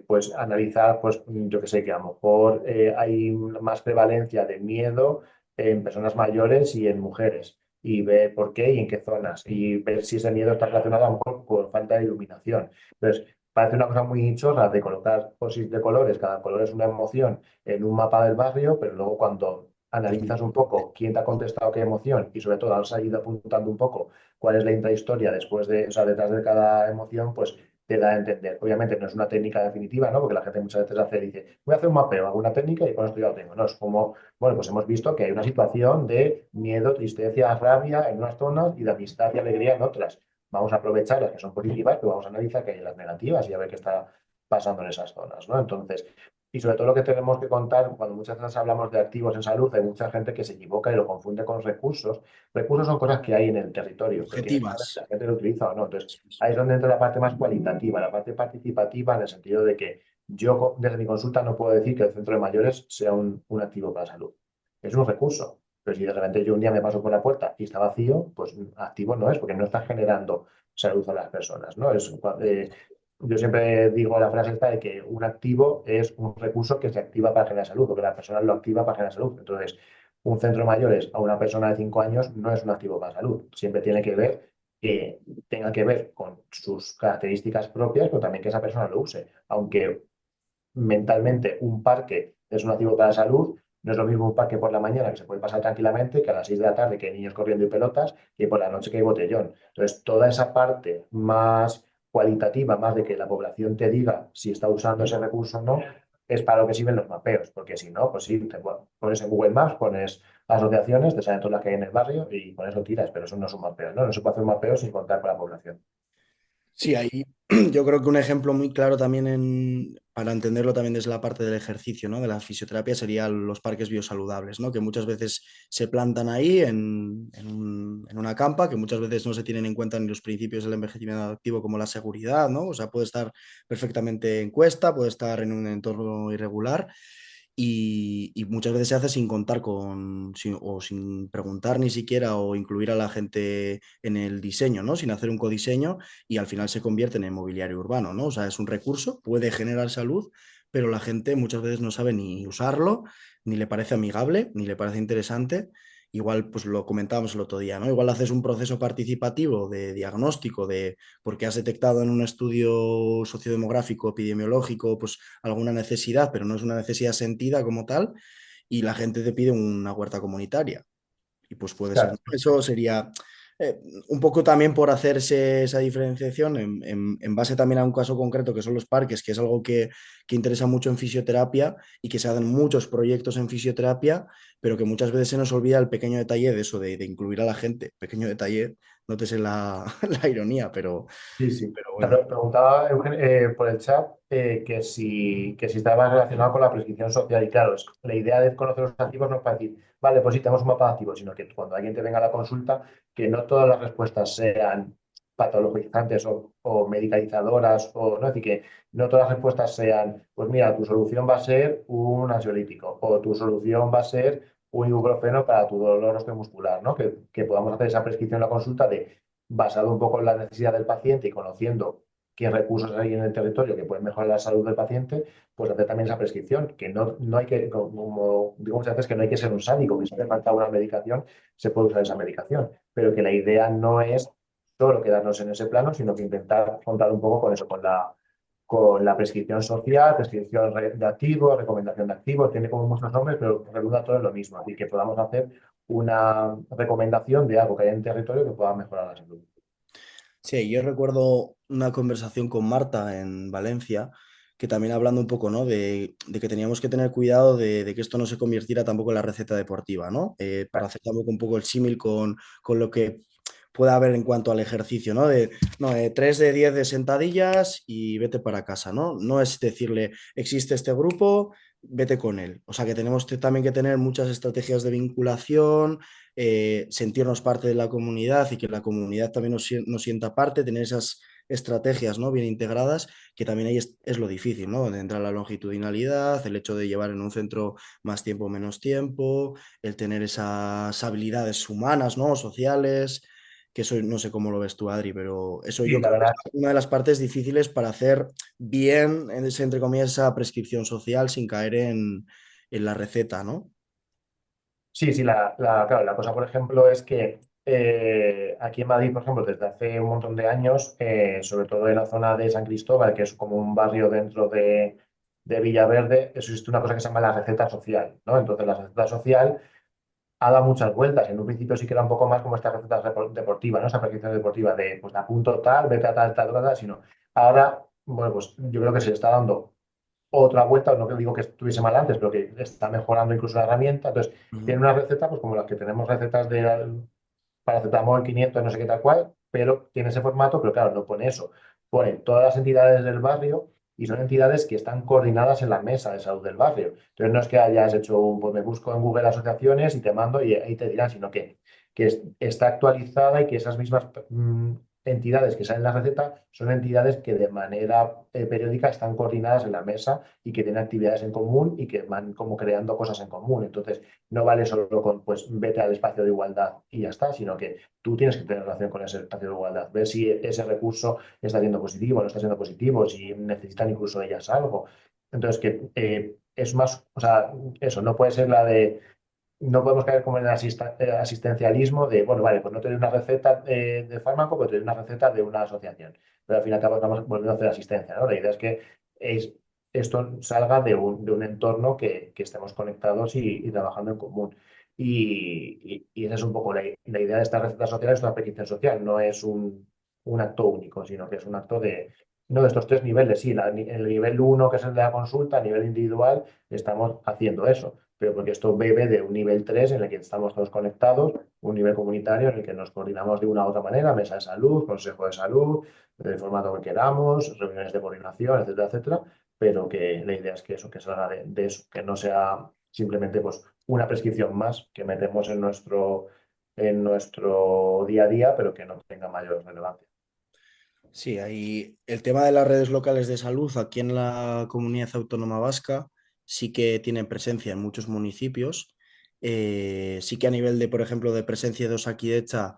pues analizar, pues yo que sé, que a lo mejor hay más prevalencia de miedo en personas mayores y en mujeres, y ver por qué y en qué zonas, y ver si ese miedo está relacionado a lo mejor con falta de iluminación. Entonces, parece una cosa muy chorra de colocar posis de colores, cada color es una emoción en un mapa del barrio, pero luego cuando analizas un poco quién te ha contestado qué emoción y sobre todo has ido apuntando un poco cuál es la intrahistoria después de, o sea, detrás de cada emoción, pues te da a entender. Obviamente no es una técnica definitiva, ¿no? Porque la gente muchas veces dice, voy a hacer un mapeo, hago una técnica y con esto ya lo tengo. No, es como, bueno, pues hemos visto que hay una situación de miedo, tristeza, rabia en unas zonas y de amistad y alegría en otras. Vamos a aprovechar las que son positivas, pero vamos a analizar que hay las negativas y a ver qué está pasando en esas zonas, ¿no? Entonces, y sobre todo lo que tenemos que contar, cuando muchas veces hablamos de activos en salud, hay mucha gente que se equivoca y lo confunde con recursos. Recursos son cosas que hay en el territorio, pero tienes que saber si Objetivas. la gente lo utiliza o no. Entonces, ahí es donde entra la parte más cualitativa, la parte participativa, en el sentido de que yo desde mi consulta no puedo decir que el centro de mayores sea un activo para la salud. Es un recurso. Pero si de repente yo un día me paso por la puerta y está vacío, pues activo no es, porque no está generando salud a las personas, ¿no? Yo siempre digo la frase esta de que un activo es un recurso que se activa para generar salud, porque la persona lo activa para generar salud. Entonces, un centro de mayores a una persona de 5 años no es un activo para salud. Siempre tiene que ver que tenga que ver con sus características propias, pero también que esa persona lo use. Aunque mentalmente un parque es un activo para la salud, no es lo mismo un parque por la mañana que se puede pasar tranquilamente que a las 6 de la tarde que hay niños corriendo y pelotas que por la noche que hay botellón. Entonces, toda esa parte más cualitativa, más de que la población te diga si está usando ese recurso o no, es para lo que sirven los mapeos, porque si no, pues sí, bueno, pones en Google Maps, pones asociaciones, te salen todas las que hay en el barrio y con eso tiras, pero eso no es un mapeo, ¿no? No se puede hacer un mapeo sin contar con la población. Sí, ahí yo creo que un ejemplo muy claro también para entenderlo también desde la parte del ejercicio, ¿no? De la fisioterapia serían los parques biosaludables, ¿no? Que muchas veces se plantan ahí en una campa, que muchas veces no se tienen en cuenta ni los principios del envejecimiento activo como la seguridad, ¿no? O sea, puede estar perfectamente en cuesta, puede estar en un entorno irregular y muchas veces se hace sin contar o sin preguntar ni siquiera o incluir a la gente en el diseño, ¿no? Sin hacer un codiseño y al final se convierte en mobiliario urbano, ¿no? O sea, es un recurso, puede generar salud, pero la gente muchas veces no sabe ni usarlo, ni le parece amigable, ni le parece interesante. Igual, pues lo comentábamos el otro día, ¿no? Igual haces un proceso participativo de diagnóstico de porque has detectado en un estudio sociodemográfico, epidemiológico, pues alguna necesidad, pero no es una necesidad sentida como tal, y la gente te pide una huerta comunitaria. Y pues puede ser, ¿no? Claro. Eso sería eh, un poco también por hacerse esa diferenciación en base también a un caso concreto que son los parques, que es algo que interesa mucho en fisioterapia y que se hacen muchos proyectos en fisioterapia, pero que muchas veces se nos olvida el pequeño detalle de eso, de incluir a la gente. Pequeño detalle, nótese la, la ironía, Sí, sí. pero Te bueno. preguntaba por el chat que si estaba relacionado con la prescripción social. Y claro, la idea de conocer los activos no es para decir, vale, pues sí, tenemos un mapa de activos, sino que cuando alguien te venga a la consulta, que no todas las respuestas sean patologizantes o medicalizadoras, o no, es decir, que no todas las respuestas sean, pues mira, tu solución va a ser un ansiolítico o tu solución va a ser un ibuprofeno para tu dolor osteomuscular, ¿no? Que podamos hacer esa prescripción en la consulta basado un poco en la necesidad del paciente y conociendo qué recursos hay en el territorio que pueden mejorar la salud del paciente, pues hacer también esa prescripción, que no hay que, como digo muchas veces, que no hay que ser un sádico, que si hace falta una medicación, se puede usar esa medicación, pero que la idea no es solo quedarnos en ese plano, sino que intentar contar un poco con eso, con la prescripción social, prescripción de activos, recomendación de activos, tiene como muchos nombres, pero redunda todo en lo mismo, así que podamos hacer una recomendación de algo que hay en el territorio que pueda mejorar la salud. Sí, yo recuerdo una conversación con Marta en Valencia, que también hablando un poco, ¿no? De que teníamos que tener cuidado de que esto no se convirtiera tampoco en la receta deportiva, ¿no? Para hacer tampoco un poco el símil con lo que pueda haber en cuanto al ejercicio, ¿no? No, 3 de 10 de sentadillas y vete para casa, ¿no? No es decirle, existe este grupo, vete con él. O sea que tenemos también que tener muchas estrategias de vinculación, sentirnos parte de la comunidad y que la comunidad también nos sienta parte, tener esas estrategias, ¿no? Bien integradas, que también ahí es lo difícil, ¿no? Donde entra la longitudinalidad, el hecho de llevar en un centro más tiempo o menos tiempo, el tener esas habilidades humanas, ¿no? Sociales, que eso no sé cómo lo ves tú, Adri, pero eso Sí, yo la creo que verdad. es una de las partes difíciles para hacer bien, entre comillas, esa prescripción social sin caer en la receta, ¿no? Sí, sí, claro, la cosa, por ejemplo, es que aquí en Madrid, por ejemplo, desde hace un montón de años, sobre todo en la zona de San Cristóbal, que es como un barrio dentro de Villaverde, eso existe una cosa que se llama la receta social, ¿no? Entonces, la receta social ha dado muchas vueltas. En un principio sí que era un poco más como esta receta deportiva, ¿no? Esa prescripción deportiva de, pues, apunto tal, vete a tal, tal, tal, sino ahora, bueno, pues yo creo que se le está dando otra vuelta, no que digo que estuviese mal antes, pero que está mejorando incluso la herramienta. Entonces, tiene Ujú. una receta, pues como las que tenemos recetas de paracetamol 500, no sé qué tal cual, pero tiene ese formato, pero claro, no pone eso. Pone todas las entidades del barrio y son entidades que están coordinadas en la mesa de salud del barrio. Entonces, no es que hayas hecho pues me busco en Google asociaciones y te mando y ahí te dirán, sino que está actualizada y que esas mismas entidades que salen en la receta son entidades que de manera periódica están coordinadas en la mesa y que tienen actividades en común y que van como creando cosas en común. Entonces, no vale solo con, pues, vete al espacio de igualdad y ya está, sino que tú tienes que tener relación con ese espacio de igualdad, ver si ese recurso está siendo positivo, no está siendo positivo, si necesitan incluso ellas algo. Entonces, que es más, o sea, eso, no puede ser la de no podemos caer como en el asistencialismo de, bueno, vale, pues no te doy una receta de fármaco, pero te doy una receta de una asociación. Pero al fin y al cabo estamos volviendo a hacer asistencia, ¿no? La idea es que es- esto salga de un entorno que estemos conectados y trabajando en común. Y esa es un poco la idea de esta receta social, es una petición social, no es un acto único, sino que es un acto No, de estos tres niveles, sí, el nivel uno, que es el de la consulta, a nivel individual, estamos haciendo eso, pero porque esto bebe de un nivel 3 en el que estamos todos conectados, un nivel comunitario en el que nos coordinamos de una u otra manera, mesa de salud, consejo de salud, del formato que queramos, reuniones de coordinación, etcétera, etcétera, pero que la idea es que eso, que salga de eso, que no sea simplemente pues, una prescripción más que metemos en nuestro día a día, pero que no tenga mayor relevancia. Sí, ahí el tema de las redes locales de salud aquí en la comunidad autónoma vasca sí que tienen presencia en muchos municipios. Sí que a nivel de, por ejemplo, de presencia de Osakidetza,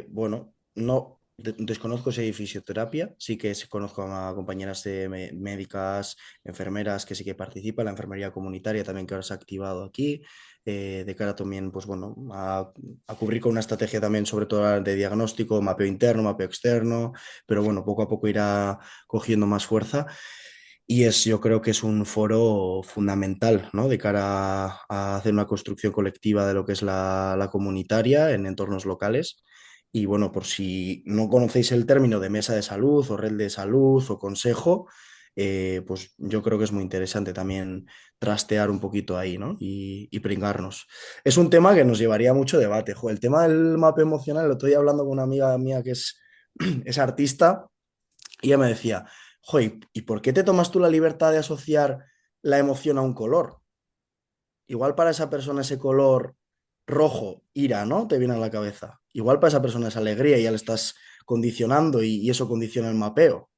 bueno, no desconozco si hay fisioterapia, sí que conozco a compañeras de médicas, enfermeras que sí que participan, la enfermería comunitaria también que ahora se ha activado aquí, de cara también, pues bueno, a cubrir con una estrategia también, sobre todo de diagnóstico, mapeo interno, mapeo externo, pero bueno, poco a poco irá cogiendo más fuerza. Y yo creo que es un foro fundamental, ¿no? De cara a hacer una construcción colectiva de lo que es la comunitaria en entornos locales. Y bueno, por si no conocéis el término de mesa de salud o red de salud o consejo, pues yo creo que es muy interesante también trastear un poquito ahí, ¿no? Y pringarnos. Es un tema que nos llevaría a mucho debate. Jo, el tema del mapa emocional, lo estoy hablando con una amiga mía que es artista y ella me decía, joder, ¿y por qué te tomas tú la libertad de asociar la emoción a un color? Igual para esa persona ese color rojo, ira, ¿no? Te viene a la cabeza. Igual para esa persona es alegría y ya le estás condicionando y eso condiciona el mapeo.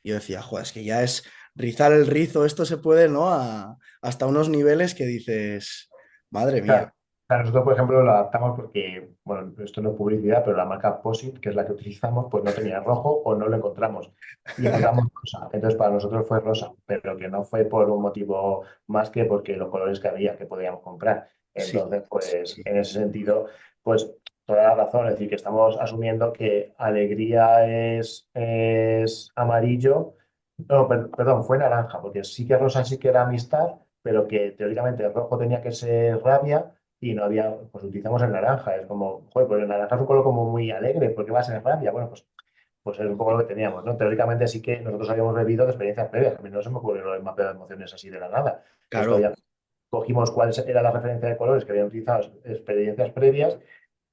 Y yo decía, joder, es que ya es rizar el rizo, esto se puede, ¿no? Hasta unos niveles que dices, madre mía. Claro. Nosotros, por ejemplo, lo adaptamos porque, bueno, esto no es publicidad, pero la marca POSIT, que es la que utilizamos, pues no tenía rojo o no lo encontramos. Y encontramos rosa. Entonces, para nosotros fue rosa, pero que no fue por un motivo más que porque los colores que había que podíamos comprar. Sí, Entonces, pues sí. en ese sentido, pues toda la razón. Es decir, que estamos asumiendo que alegría es amarillo. No, perdón, fue naranja, porque sí que rosa sí que era amistad, pero que teóricamente el rojo tenía que ser rabia y no había, pues utilizamos el naranja. Es como, joder, pues el naranja es un color como muy alegre, ¿por qué va a ser rabia? Bueno, pues es un poco lo que teníamos, ¿no? Teóricamente sí que nosotros habíamos bebido de experiencias previas. A mí no se me ocurrió el mapeo de emociones así de la nada. Esto Claro, ya cogimos cuál era la referencia de colores que habían utilizado experiencias previas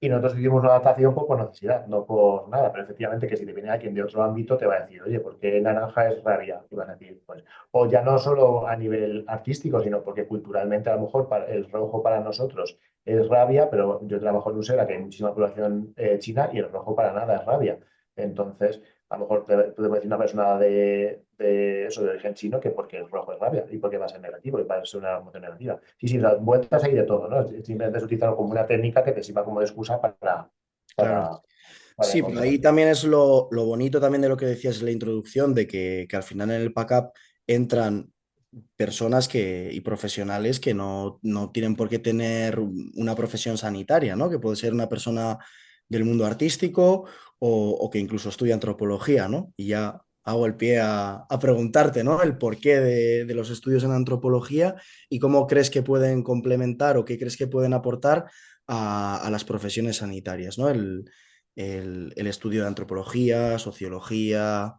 y nosotros hicimos una adaptación por necesidad, no por nada, pero efectivamente que si te viene alguien de otro ámbito te va a decir, oye, ¿por qué naranja es rabia? Y vas a decir, pues, o ya no solo a nivel artístico, sino porque culturalmente a lo mejor el rojo para nosotros es rabia, pero yo trabajo en Usera, que hay muchísima población china, y el rojo para nada es rabia. Entonces, a lo mejor te puede decir una persona de eso, de origen chino, que porque el rojo es rabia y porque va a ser negativo y va a ser una emoción negativa. Sí, sí, las vueltas hay de todo, ¿no? Simplemente es utilizarlo como una técnica que te sirva como de excusa claro. para, para Sí, pero encontrar. ahí también es lo bonito también de lo que decías en la introducción, de que al final en el pack-up entran personas y profesionales que no tienen por qué tener una profesión sanitaria, ¿no? Que puede ser una persona del mundo artístico o que incluso estudia antropología, ¿no? Y ya hago el pie a preguntarte, ¿no? El porqué de los estudios en antropología y cómo crees que pueden complementar o qué crees que pueden aportar a las profesiones sanitarias, ¿no? El estudio de antropología, sociología.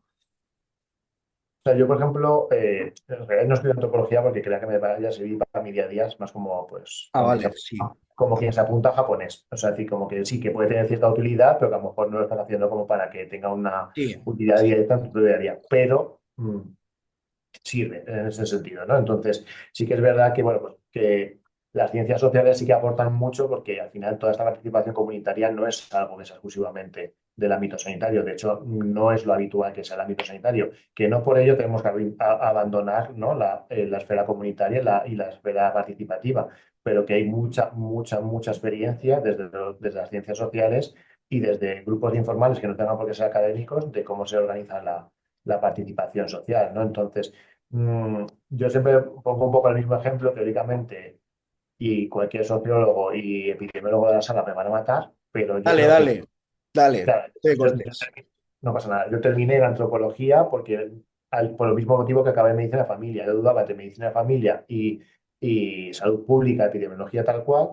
O sea, yo, por ejemplo, en realidad no estudio antropología porque crea que me vaya a servir para mi día a día, es más como, pues, Ah, vale, sí, como quien se apunta a japonés. O sea, es decir, como que sí, que puede tener cierta utilidad, pero que a lo mejor no lo están haciendo como para que tenga una sí, utilidad sí. directa en tu día a día. Pero sirve en ese sentido, ¿no? Entonces, sí que es verdad que, bueno, pues que las ciencias sociales sí que aportan mucho porque al final toda esta participación comunitaria no es algo que sea exclusivamente del ámbito sanitario. De hecho, no es lo habitual que sea el ámbito sanitario, que no por ello tenemos que abandonar, ¿no? la esfera comunitaria y la esfera participativa, pero que hay mucha experiencia desde las ciencias sociales y desde grupos informales que no tengan por qué ser académicos de cómo se organiza la participación social, ¿no? Entonces, yo siempre pongo un poco el mismo ejemplo, teóricamente, y cualquier sociólogo y epidemiólogo de la sala me van a matar, pero yo Dale, creo que, dale, dale, claro, te yo, cortes. no pasa nada. Yo terminé en antropología porque, por el mismo motivo que acabé en medicina de familia. Yo dudaba entre medicina de familia y salud pública, epidemiología tal cual,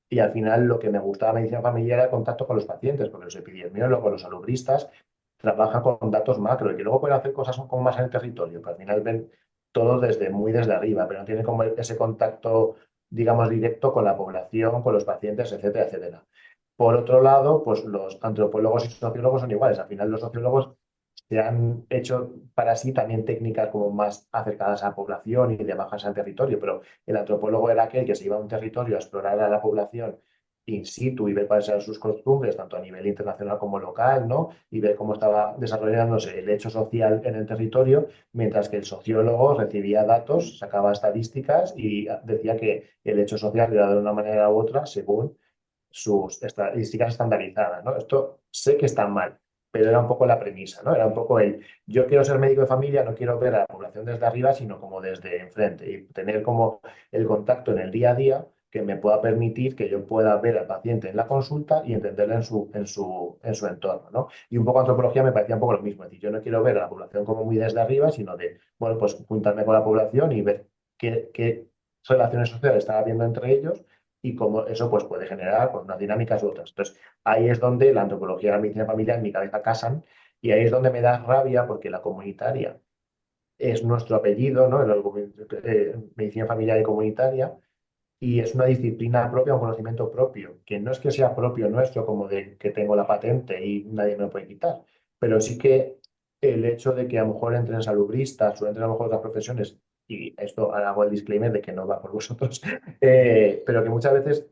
y al final lo que me gustaba de medicina de familia era el contacto con los pacientes, porque los epidemiólogos, los salubristas, trabaja con datos macro y que luego pueden hacer cosas como más en el territorio, pero al final ven todo muy desde arriba, pero no tienen como ese contacto, digamos, directo con la población, con los pacientes, etcétera, etcétera. Por otro lado, pues los antropólogos y sociólogos son iguales. Al final los sociólogos se han hecho para sí también técnicas como más acercadas a la población y de bajas al territorio, pero el antropólogo era aquel que se iba a un territorio a explorar a la población in situ y ver cuáles eran sus costumbres, tanto a nivel internacional como local, ¿no? Y ver cómo estaba desarrollándose el hecho social en el territorio, mientras que el sociólogo recibía datos, sacaba estadísticas y decía que el hecho social era de una manera u otra según sus estadísticas estandarizadas, ¿no? Esto sé que está mal, pero era un poco la premisa, ¿no? Era un poco yo quiero ser médico de familia, no quiero ver a la población desde arriba, sino como desde enfrente y tener como el contacto en el día a día que me pueda permitir que yo pueda ver al paciente en la consulta y entenderle en su entorno, ¿no? Y un poco antropología me parecía un poco lo mismo, es decir, yo no quiero ver a la población como muy desde arriba, sino de, bueno, pues juntarme con la población y ver qué relaciones sociales están habiendo entre ellos y cómo eso pues, puede generar pues, unas dinámicas u otras. Entonces, ahí es donde la antropología y la medicina familiar en mi cabeza casan y ahí es donde me da rabia porque la comunitaria es nuestro apellido, ¿no? Medicina familiar y comunitaria, y es una disciplina propia, un conocimiento propio, que no es que sea propio nuestro como de que tengo la patente y nadie me lo puede quitar, pero sí que el hecho de que a lo mejor entren salubristas o entren a lo mejor otras profesiones, y esto hago el disclaimer de que no va por vosotros, pero que muchas veces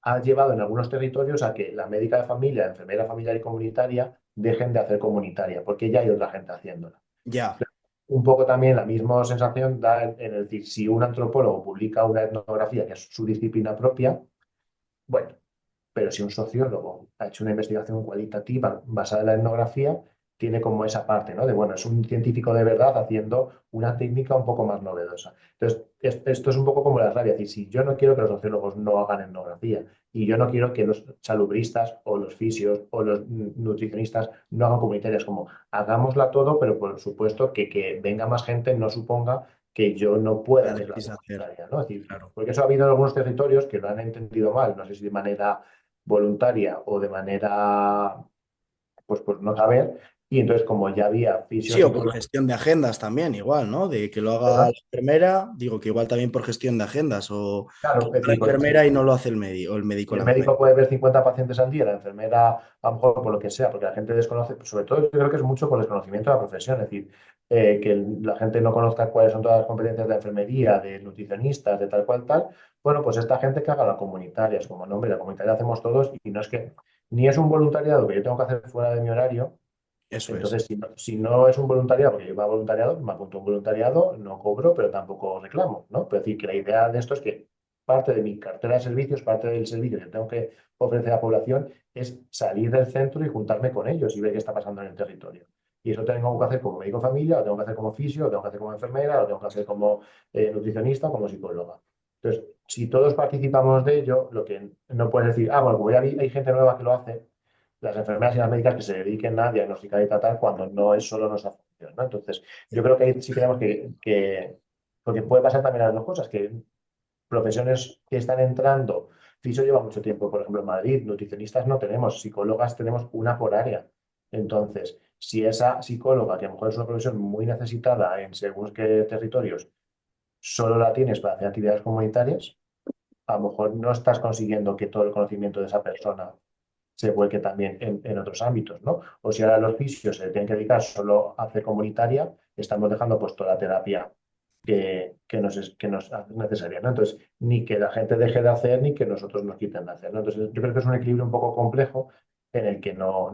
ha llevado en algunos territorios a que la médica de familia, la enfermera familiar y comunitaria dejen de hacer comunitaria, porque ya hay otra gente haciéndola. Ya, Un poco también la misma sensación da en el decir, si un antropólogo publica una etnografía, que es su disciplina propia, bueno, pero si un sociólogo ha hecho una investigación cualitativa basada en la etnografía, tiene como esa parte, ¿no? De, bueno, es un científico de verdad haciendo una técnica un poco más novedosa. Entonces, esto es un poco como la rabia. Es decir, si yo no quiero que los sociólogos no hagan etnografía y yo no quiero que los salubristas o los fisios o los nutricionistas no hagan comunitarias, como hagámosla todo, pero por supuesto que venga más gente no suponga que yo no pueda la hacer la debéis hacer, comunitaria, ¿no? Es decir, claro. porque eso ha habido en algunos territorios que lo han entendido mal, no sé si de manera voluntaria o de manera, pues por no saber, y entonces como ya había Sí, o por fisiopsicólogos, gestión de agendas también, igual, ¿no? De que lo haga la enfermera, digo que igual también por gestión de agendas, o que claro, lo es haga la decir, pues, enfermera y no lo hace el médico, o el médico y el la enfermera. médico puede ver 50 pacientes al día, la enfermera a lo mejor por lo que sea, porque la gente desconoce, pues, sobre todo yo creo que es mucho por desconocimiento de la profesión, es decir, que la gente no conozca cuáles son todas las competencias de enfermería, de nutricionistas, de tal cual tal, bueno, pues esta gente que haga la comunitaria, es como, no, hombre, la comunitaria hacemos todos y no es que, ni es un voluntariado que yo tengo que hacer fuera de mi horario. Eso es. Entonces, si no es un voluntariado, porque yo iba a voluntariado, me apunto a un voluntariado, no cobro, pero tampoco reclamo, ¿no? Pero decir que la idea de esto es que parte de mi cartera de servicios, parte del servicio que tengo que ofrecer a la población es salir del centro y juntarme con ellos y ver qué está pasando en el territorio. Y eso tengo que hacer como médico de familia, lo tengo que hacer como fisio, lo tengo que hacer como enfermera, lo tengo que hacer como nutricionista, como psicóloga. Entonces, si todos participamos de ello, lo que no puedes decir, bueno, como ya hay gente nueva que lo hace, las enfermeras y las médicas que se dediquen a diagnosticar y tratar cuando no es solo nuestra función, ¿no? Entonces, yo creo que ahí sí tenemos porque puede pasar también las dos cosas, que profesiones que están entrando, fisio lleva mucho tiempo, por ejemplo, en Madrid, nutricionistas no tenemos, psicólogas tenemos una por área. Entonces, si esa psicóloga, que a lo mejor es una profesión muy necesitada en según qué territorios, solo la tienes para hacer actividades comunitarias, a lo mejor no estás consiguiendo que todo el conocimiento de esa persona se vuelque también en otros ámbitos, ¿no? O si ahora los fisios se tienen que dedicar solo a hacer comunitaria, estamos dejando pues toda la terapia que nos hace necesaria, ¿no? Entonces, ni que la gente deje de hacer, ni que nosotros nos quiten de hacer, ¿no? Entonces, yo creo que es un equilibrio un poco complejo en el que no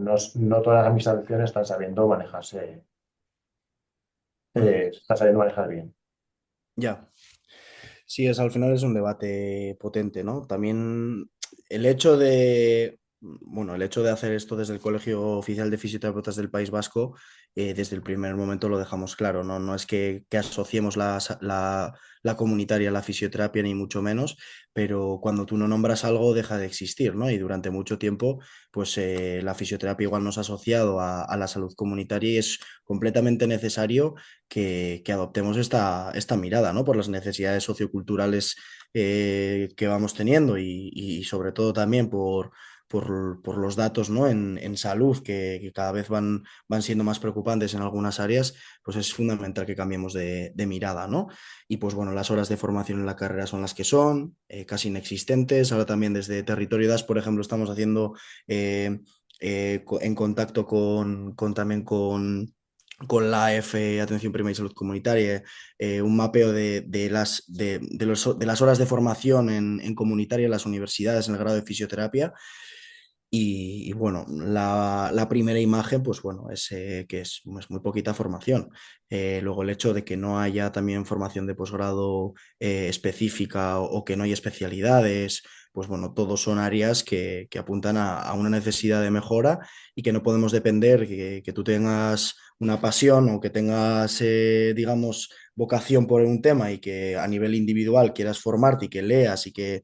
todas las administraciones están sabiendo manejarse, Mm, están sabiendo manejar bien. ya. Sí, al final es un debate potente, ¿no? También el hecho de, bueno, el hecho de hacer esto desde el Colegio Oficial de Fisioterapeutas del País Vasco, desde el primer momento lo dejamos claro, ¿no? No es que asociemos la comunitaria a la fisioterapia, ni mucho menos, pero cuando tú no nombras algo deja de existir, ¿no? Y durante mucho tiempo, pues la fisioterapia igual nos ha asociado a la salud comunitaria y es completamente necesario que adoptemos esta mirada, ¿no? Por las necesidades socioculturales que vamos teniendo y sobre todo también por los datos, ¿no? En salud, que cada vez van siendo más preocupantes en algunas áreas, pues es fundamental que cambiemos de mirada, ¿no? Y pues bueno, las horas de formación en la carrera son las que son, casi inexistentes. Ahora también desde Territorio DAS, por ejemplo, estamos haciendo en contacto también con la AF, Atención Primaria y Salud Comunitaria, un mapeo de las horas de formación en comunitaria en las universidades en el grado de fisioterapia. Y bueno, la primera imagen, pues bueno, es que es muy poquita formación. Luego el hecho de que no haya también formación de posgrado específica o que no haya especialidades, pues bueno, todos son áreas que apuntan a una necesidad de mejora y que no podemos depender que tú tengas una pasión o que tengas, digamos, vocación por un tema y que a nivel individual quieras formarte y que leas y que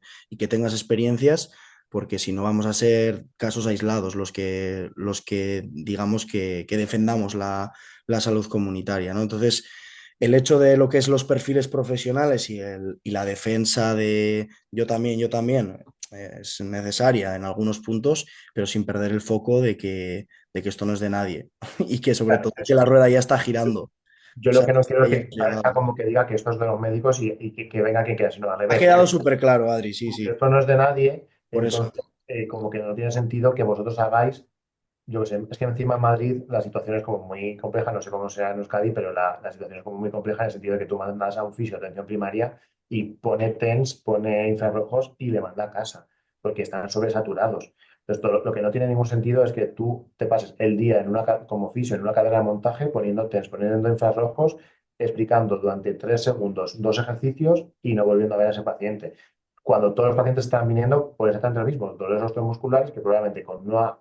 tengas experiencias, porque si no vamos a ser casos aislados los que digamos que defendamos la salud comunitaria, ¿no? Entonces, el hecho de lo que es los perfiles profesionales y la defensa de yo también, es necesaria en algunos puntos, pero sin perder el foco de que esto no es de nadie y que sobre Claro, todo que la rueda ya está girando. yo O lo sea, que no quiero es ya que hemos parezca llegado. como que diga que esto es de los médicos y que venga quien quiera, sino al Ha revés. quedado súper claro, Adri, sí, Que sí, esto no es de nadie, por eso. entonces como que no tiene sentido que vosotros hagáis, yo qué sé, es que encima en Madrid la situación es como muy compleja, no sé cómo será en Euskadi, pero la situación es como muy compleja en el sentido de que tú mandas a un fisio de atención primaria y pone TENS, pone infrarrojos y le manda a casa, porque están sobresaturados. Entonces, lo que no tiene ningún sentido es que tú te pases el día como fisio en una cadena de montaje poniendo TENS, poniendo infrarrojos, explicando durante 3 segundos 2 ejercicios y no volviendo a ver a ese paciente. Cuando todos los pacientes están viniendo por exactamente lo mismo, dolores osteomusculares que probablemente con una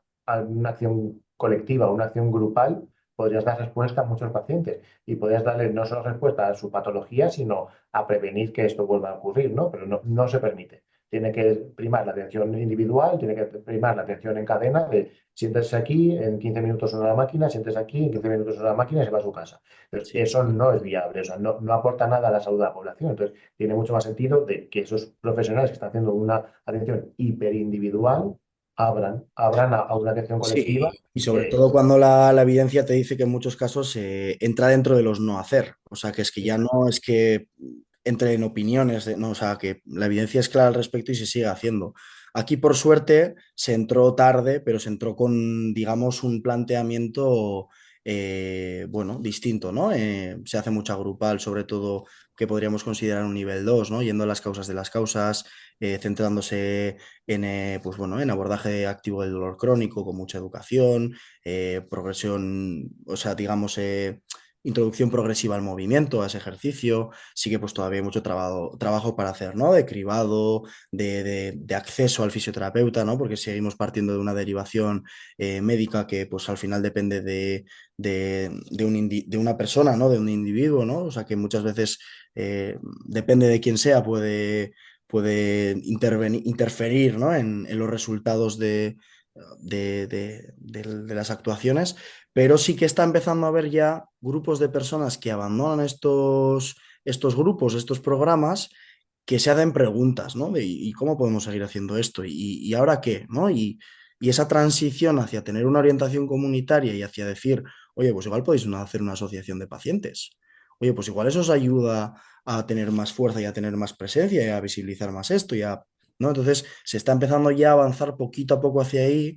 acción colectiva, una acción grupal, podrías dar respuesta a muchos pacientes y podrías darle no solo respuesta a su patología, sino a prevenir que esto vuelva a ocurrir, ¿no? Pero no se permite. Tiene que primar la atención individual, tiene que primar la atención en cadena de siéntese aquí, en 15 minutos en la máquina, siéntese aquí, en 15 minutos en la máquina y se va a su casa. Entonces, Sí. eso no es viable, o sea, no aporta nada a la salud de la población. Entonces, tiene mucho más sentido de que esos profesionales que están haciendo una atención hiperindividual abran a una atención colectiva. Sí, y sobre todo cuando la evidencia te dice que en muchos casos entra dentro de los no hacer. O sea, que es que ya no es que entre en opiniones, no, o sea, que la evidencia es clara al respecto y se sigue haciendo. Aquí, por suerte, se entró tarde, pero se entró con, digamos, un planteamiento, bueno, distinto, ¿no? Se hace mucha grupal, sobre todo que podríamos considerar un nivel 2, ¿no? Yendo a las causas de las causas, centrándose pues bueno, en abordaje activo del dolor crónico con mucha educación, progresión, o sea, digamos, introducción progresiva al movimiento, a ese ejercicio. Sí que pues todavía hay mucho trabajo para hacer, ¿no? De cribado, de acceso al fisioterapeuta, ¿no? Porque seguimos partiendo de una derivación médica que pues al final depende de una persona, ¿no? De un individuo, ¿no? O sea que muchas veces depende de quién sea, puede interferir, ¿no? en los resultados de las actuaciones, pero sí que está empezando a haber ya grupos de personas que abandonan estos grupos, estos programas, que se hacen preguntas, ¿no? ¿Y cómo podemos seguir haciendo esto? ¿Y ahora qué? ¿No? Y esa transición hacia tener una orientación comunitaria y hacia decir, oye, pues igual podéis hacer una asociación de pacientes. Oye, pues igual eso os ayuda a tener más fuerza y a tener más presencia y a visibilizar más esto, ¿no? Entonces se está empezando ya a avanzar poquito a poco hacia ahí,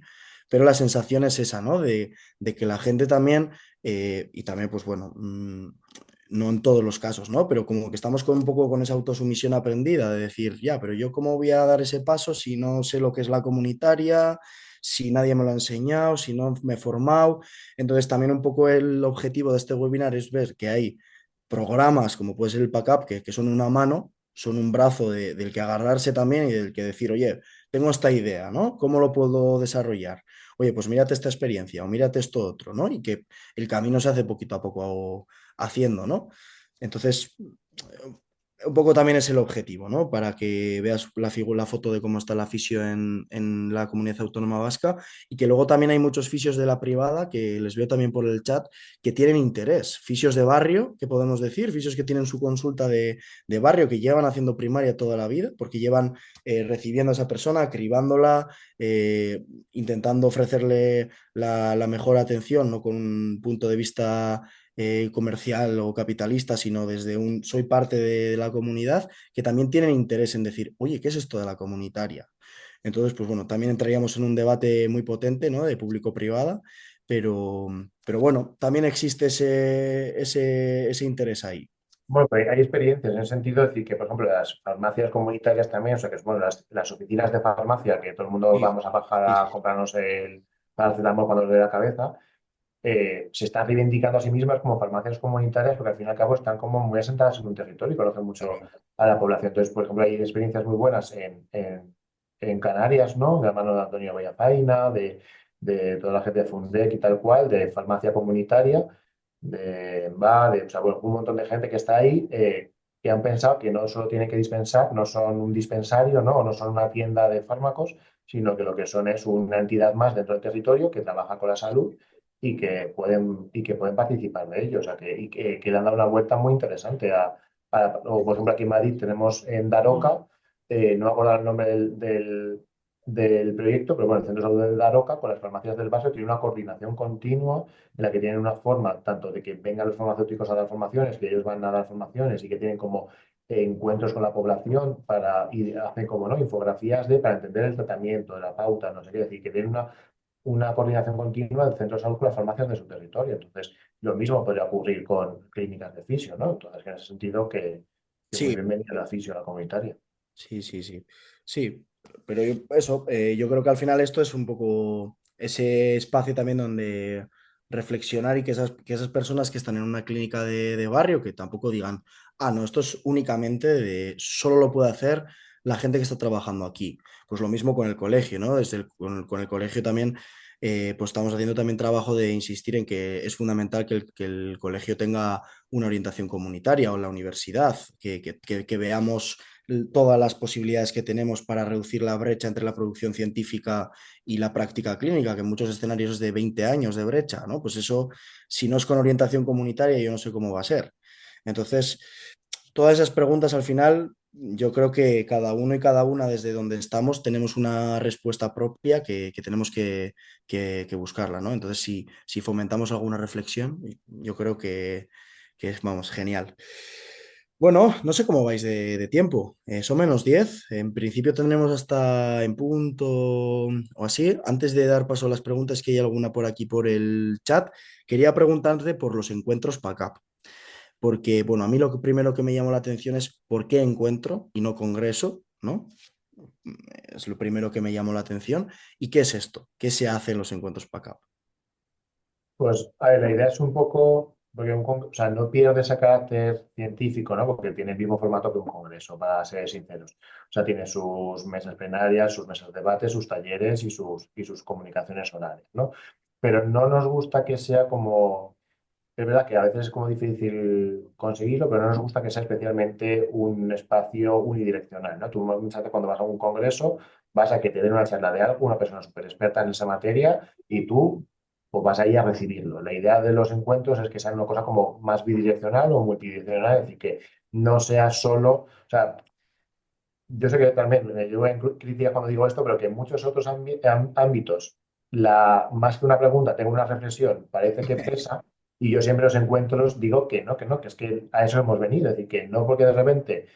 pero la sensación es esa, ¿no? De que la gente también, y también, pues bueno, no en todos los casos, ¿no? Pero como que estamos con un poco con esa autosumisión aprendida de decir, ya, pero yo cómo voy a dar ese paso si no sé lo que es la comunitaria, si nadie me lo ha enseñado, si no me he formado. Entonces también un poco el objetivo de este webinar es ver que hay programas como puede ser el PACAP, que son una mano, son un brazo del que agarrarse también y del que decir, oye, tengo esta idea, ¿no? ¿Cómo lo puedo desarrollar? Oye, pues mírate esta experiencia o mírate esto otro, ¿no? Y que el camino se hace poquito a poco haciendo, ¿no? Entonces, un poco también es el objetivo, ¿no? Para que veas la foto de cómo está la fisio en la comunidad autónoma vasca y que luego también hay muchos fisios de la privada que les veo también por el chat que tienen interés. Fisios de barrio, que podemos decir, fisios que tienen su consulta de barrio, que llevan haciendo primaria toda la vida, porque llevan recibiendo a esa persona, cribándola, intentando ofrecerle la mejor atención, no con un punto de vista comercial o capitalista, sino desde un soy parte de la comunidad, que también tienen interés en decir, oye, ¿qué es esto de la comunitaria? Entonces, pues bueno, también entraríamos en un debate muy potente, ¿no? De público-privada, pero, pero bueno, también existe ese interés ahí. Bueno, pero hay experiencias en el sentido de decir que, por ejemplo, las farmacias comunitarias también, o sea, que es bueno, las oficinas de farmacia, que todo el mundo Sí, vamos a bajar sí, a sí. comprarnos el paracetamol cuando nos duele la cabeza, se están reivindicando a sí mismas como farmacias comunitarias porque al fin y al cabo están como muy asentadas en un territorio y conocen mucho a la población. Entonces, por ejemplo, hay experiencias muy buenas en Canarias, ¿no? De la mano de Antonio Vallafaina, de toda la gente de Fundec y tal cual, de farmacia comunitaria, o sea, bueno, un montón de gente que está ahí que han pensado que no solo tienen que dispensar, no son un dispensario, ¿no? O no son una tienda de fármacos, sino que lo que son es una entidad más dentro del territorio que trabaja con la salud y que pueden participar de ello. O sea, que le han dado una vuelta muy interesante o, por ejemplo, aquí en Madrid tenemos en Daroca, no me acuerdo el nombre del proyecto, pero bueno, el Centro de Salud de Daroca con las farmacias del barrio tiene una coordinación continua en la que tienen una forma tanto de que vengan los farmacéuticos a dar formaciones, que ellos van a dar formaciones y que tienen como encuentros con la población y hacen como no infografías para entender el tratamiento, de la pauta, no sé qué decir, que tienen una coordinación continua del centro de salud con las farmacias de su territorio. Entonces, lo mismo podría ocurrir con clínicas de fisio, ¿no? Entonces, en ese sentido, que muy Sí, bienvenida la fisio a la comunitaria. sí, sí, sí. Sí, pero eso, yo creo que al final esto es un poco ese espacio también donde reflexionar y que esas personas que están en una clínica de barrio, que tampoco digan, ah, no, esto es únicamente solo lo puede hacer la gente que está trabajando aquí. Pues lo mismo con el colegio, ¿no? Con el colegio también, pues estamos haciendo también trabajo de insistir en que es fundamental que el colegio tenga una orientación comunitaria o la universidad, que veamos todas las posibilidades que tenemos para reducir la brecha entre la producción científica y la práctica clínica, que en muchos escenarios es de 20 años de brecha, ¿no? Pues eso, si no es con orientación comunitaria, yo no sé cómo va a ser. Entonces, todas esas preguntas al final, yo creo que cada uno y cada una desde donde estamos tenemos una respuesta propia que tenemos que buscarla, ¿no? Entonces, si fomentamos alguna reflexión, yo creo que es, vamos, genial. Bueno, no sé cómo vais de tiempo. Son -10. En principio tendremos hasta en punto o así. Antes de dar paso a las preguntas, que hay alguna por aquí por el chat, quería preguntarte por los encuentros PACAP. Porque, bueno, a mí lo primero que me llamó la atención es por qué encuentro y no congreso, ¿no? Es lo primero que me llamó la atención. ¿Y qué es esto? ¿Qué se hace en los encuentros PACAP? Pues, a ver, la idea es un poco, porque o sea, no pierde ese carácter científico, ¿no? Porque tiene el mismo formato que un congreso, para ser sinceros. O sea, tiene sus mesas plenarias, sus mesas de debate, sus talleres y sus comunicaciones orales, ¿no? Pero no nos gusta que sea como. Es verdad que a veces es como difícil conseguirlo, pero no nos gusta que sea especialmente un espacio unidireccional, ¿no? Tú muchas veces cuando vas a un congreso vas a que te den una charla de algo, una persona súper experta en esa materia y tú pues, vas ahí a recibirlo. La idea de los encuentros es que sean una cosa como más bidireccional o multidireccional, es decir, que no sea solo, o sea, yo sé que también me llevo en crítica cuando digo esto, pero que en muchos otros ámbitos, más que una pregunta, tengo una reflexión, parece que pesa, y yo siempre en los encuentros digo que no, que es que a eso hemos venido, es decir, que no porque de repente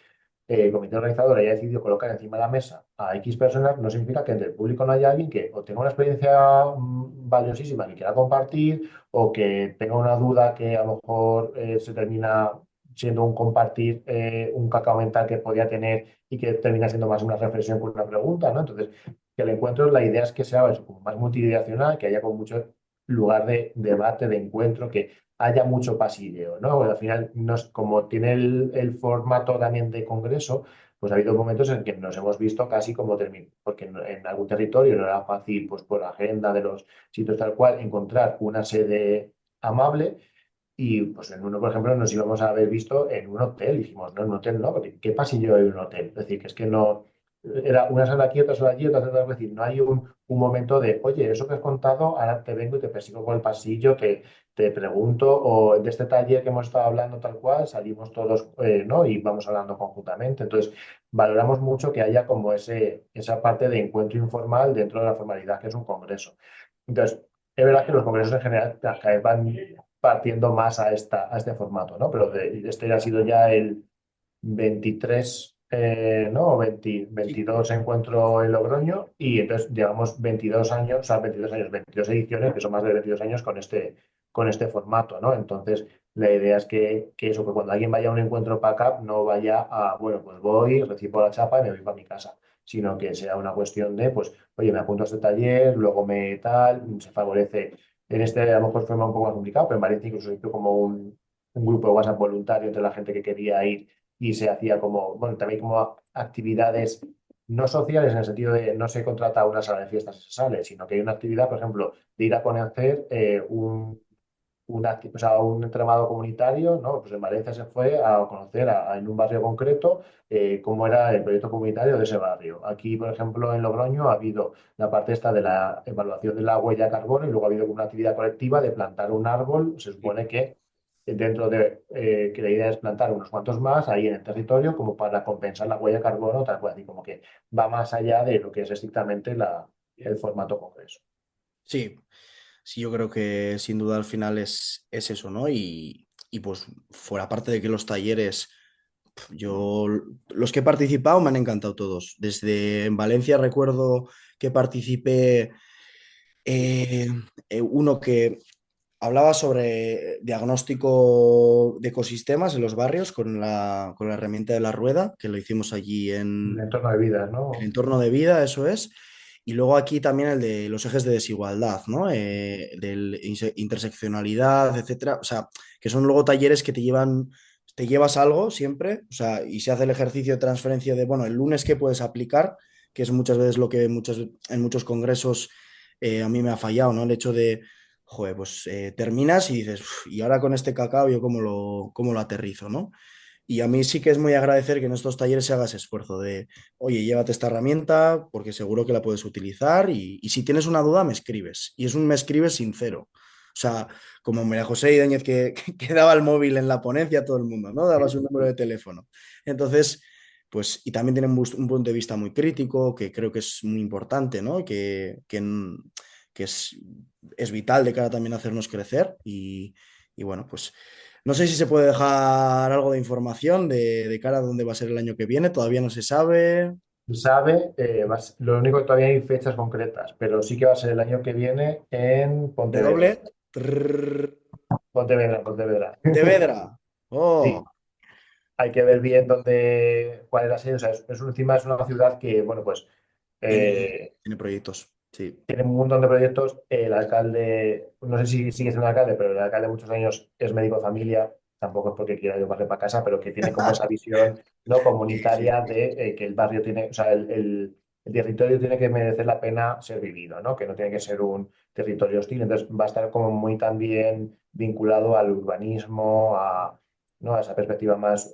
el comité organizador haya decidido colocar encima de la mesa a X personas, no significa que entre el público no haya alguien que o tenga una experiencia valiosísima que quiera compartir o que tenga una duda que a lo mejor se termina siendo un compartir, un cacao mental que podía tener y que termina siendo más una reflexión que una pregunta, ¿no? Entonces, que el encuentro, la idea es que sea eso, como más multidireccional, que haya como mucho lugar de debate, de encuentro, que haya mucho pasillo, ¿no? Al final, como tiene el formato también de congreso, pues ha habido momentos en que nos hemos visto casi como terminar, porque en algún territorio no era fácil, pues por agenda de los sitios tal cual, encontrar una sede amable Y pues en uno, por ejemplo, nos íbamos a haber visto en un hotel. Y dijimos, no, en un hotel no, porque ¿qué pasillo hay en un hotel? Es decir, que es que no, era una sala aquí, otra sala allí, otra sala allí. Es decir, no hay un momento de, oye, eso que has contado, ahora te vengo y te persigo por el pasillo, te pregunto, o de este taller que hemos estado hablando tal cual, salimos todos, ¿no? Y vamos hablando conjuntamente. Entonces, valoramos mucho que haya como esa parte de encuentro informal dentro de la formalidad que es un congreso. Entonces, es verdad que los congresos en general cada vez van partiendo más a este formato, ¿no? Pero este ha sido ya el 23, ¿no? 22 encuentro en Logroño y entonces llevamos 22 años, o sea, 22 años, 22 ediciones, que son más de 22 años con este formato, ¿no? Entonces, la idea es que eso, que cuando alguien vaya a un encuentro PACAP no vaya a, bueno, pues voy, recibo la chapa y me voy para mi casa, sino que sea una cuestión de, pues, oye, me apunto a este taller, luego me tal, se favorece. En este a lo mejor fue un poco más complicado, pero en Valencia incluso hizo como un grupo de WhatsApp voluntario entre la gente que quería ir y se hacía como, bueno, también como actividades no sociales en el sentido de no se contrata una sala de fiestas y se sale, sino que hay una actividad, por ejemplo, de ir a conocer o sea, un entramado comunitario, ¿no? Pues en Valencia se fue a conocer en un barrio concreto cómo era el proyecto comunitario de ese barrio. Aquí, por ejemplo, en Logroño ha habido la parte esta de la evaluación de la huella de carbono y luego ha habido una actividad colectiva de plantar un árbol. Se supone que dentro de que la idea es plantar unos cuantos más ahí en el territorio como para compensar la huella de carbono, tal cual, así como que va más allá de lo que es estrictamente el formato congreso. Sí, sí, yo creo que sin duda al final es eso, ¿no? Y pues fuera parte de que los talleres, yo los que he participado me han encantado todos. Desde en Valencia recuerdo que participé eh, uno que hablaba sobre diagnóstico de ecosistemas en los barrios con la herramienta de la rueda, que lo hicimos allí El en entorno de vida, el ¿no? entorno de vida, eso es. Y luego aquí también el de los ejes de desigualdad, ¿no? Del interseccionalidad, etcétera. O sea, que son luego talleres que te llevas algo siempre, o sea, y se hace el ejercicio de transferencia de, bueno, el lunes qué puedes aplicar, que es muchas veces lo que en muchos congresos a mí me ha fallado, ¿no? El hecho de, joder, pues terminas y dices, "Uf, y ahora con este cacao yo cómo lo aterrizo, ¿no? Y a mí sí que es muy agradecer que en estos talleres se haga ese esfuerzo de, oye, llévate esta herramienta porque seguro que la puedes utilizar y si tienes una duda me escribes. Y es un me escribes sincero. O sea, como María José Idéñez que daba el móvil en la ponencia a todo el mundo, ¿no? Daba su número de teléfono. Entonces, pues, y también tienen un punto de vista muy crítico, que creo que es muy importante, ¿no? Que es vital de cara también a hacernos crecer y bueno, pues no sé si se puede dejar algo de información de cara a dónde va a ser el año que viene, todavía no se sabe. Se sabe, lo único que todavía hay fechas concretas, pero sí que va a ser el año que viene en Pontevedra. W. Trrr, Pontevedra, Pontevedra. Pontevedra. Oh, Sí, hay que ver bien cuál es la sede. O sea, encima es una ciudad que, bueno, pues tiene, eh, tiene proyectos, sí. tiene un montón de proyectos. El alcalde, no sé si sigue siendo alcalde, pero el alcalde de muchos años es médico de familia. Tampoco es porque quiera yo barrer para casa, pero que tiene como esa visión no Sí, sí. comunitaria de que el barrio tiene, o sea, el territorio tiene que merecer la pena ser vivido, ¿no? Que no tiene que ser un territorio hostil. Entonces va a estar como muy también vinculado al urbanismo, ¿no? A esa perspectiva más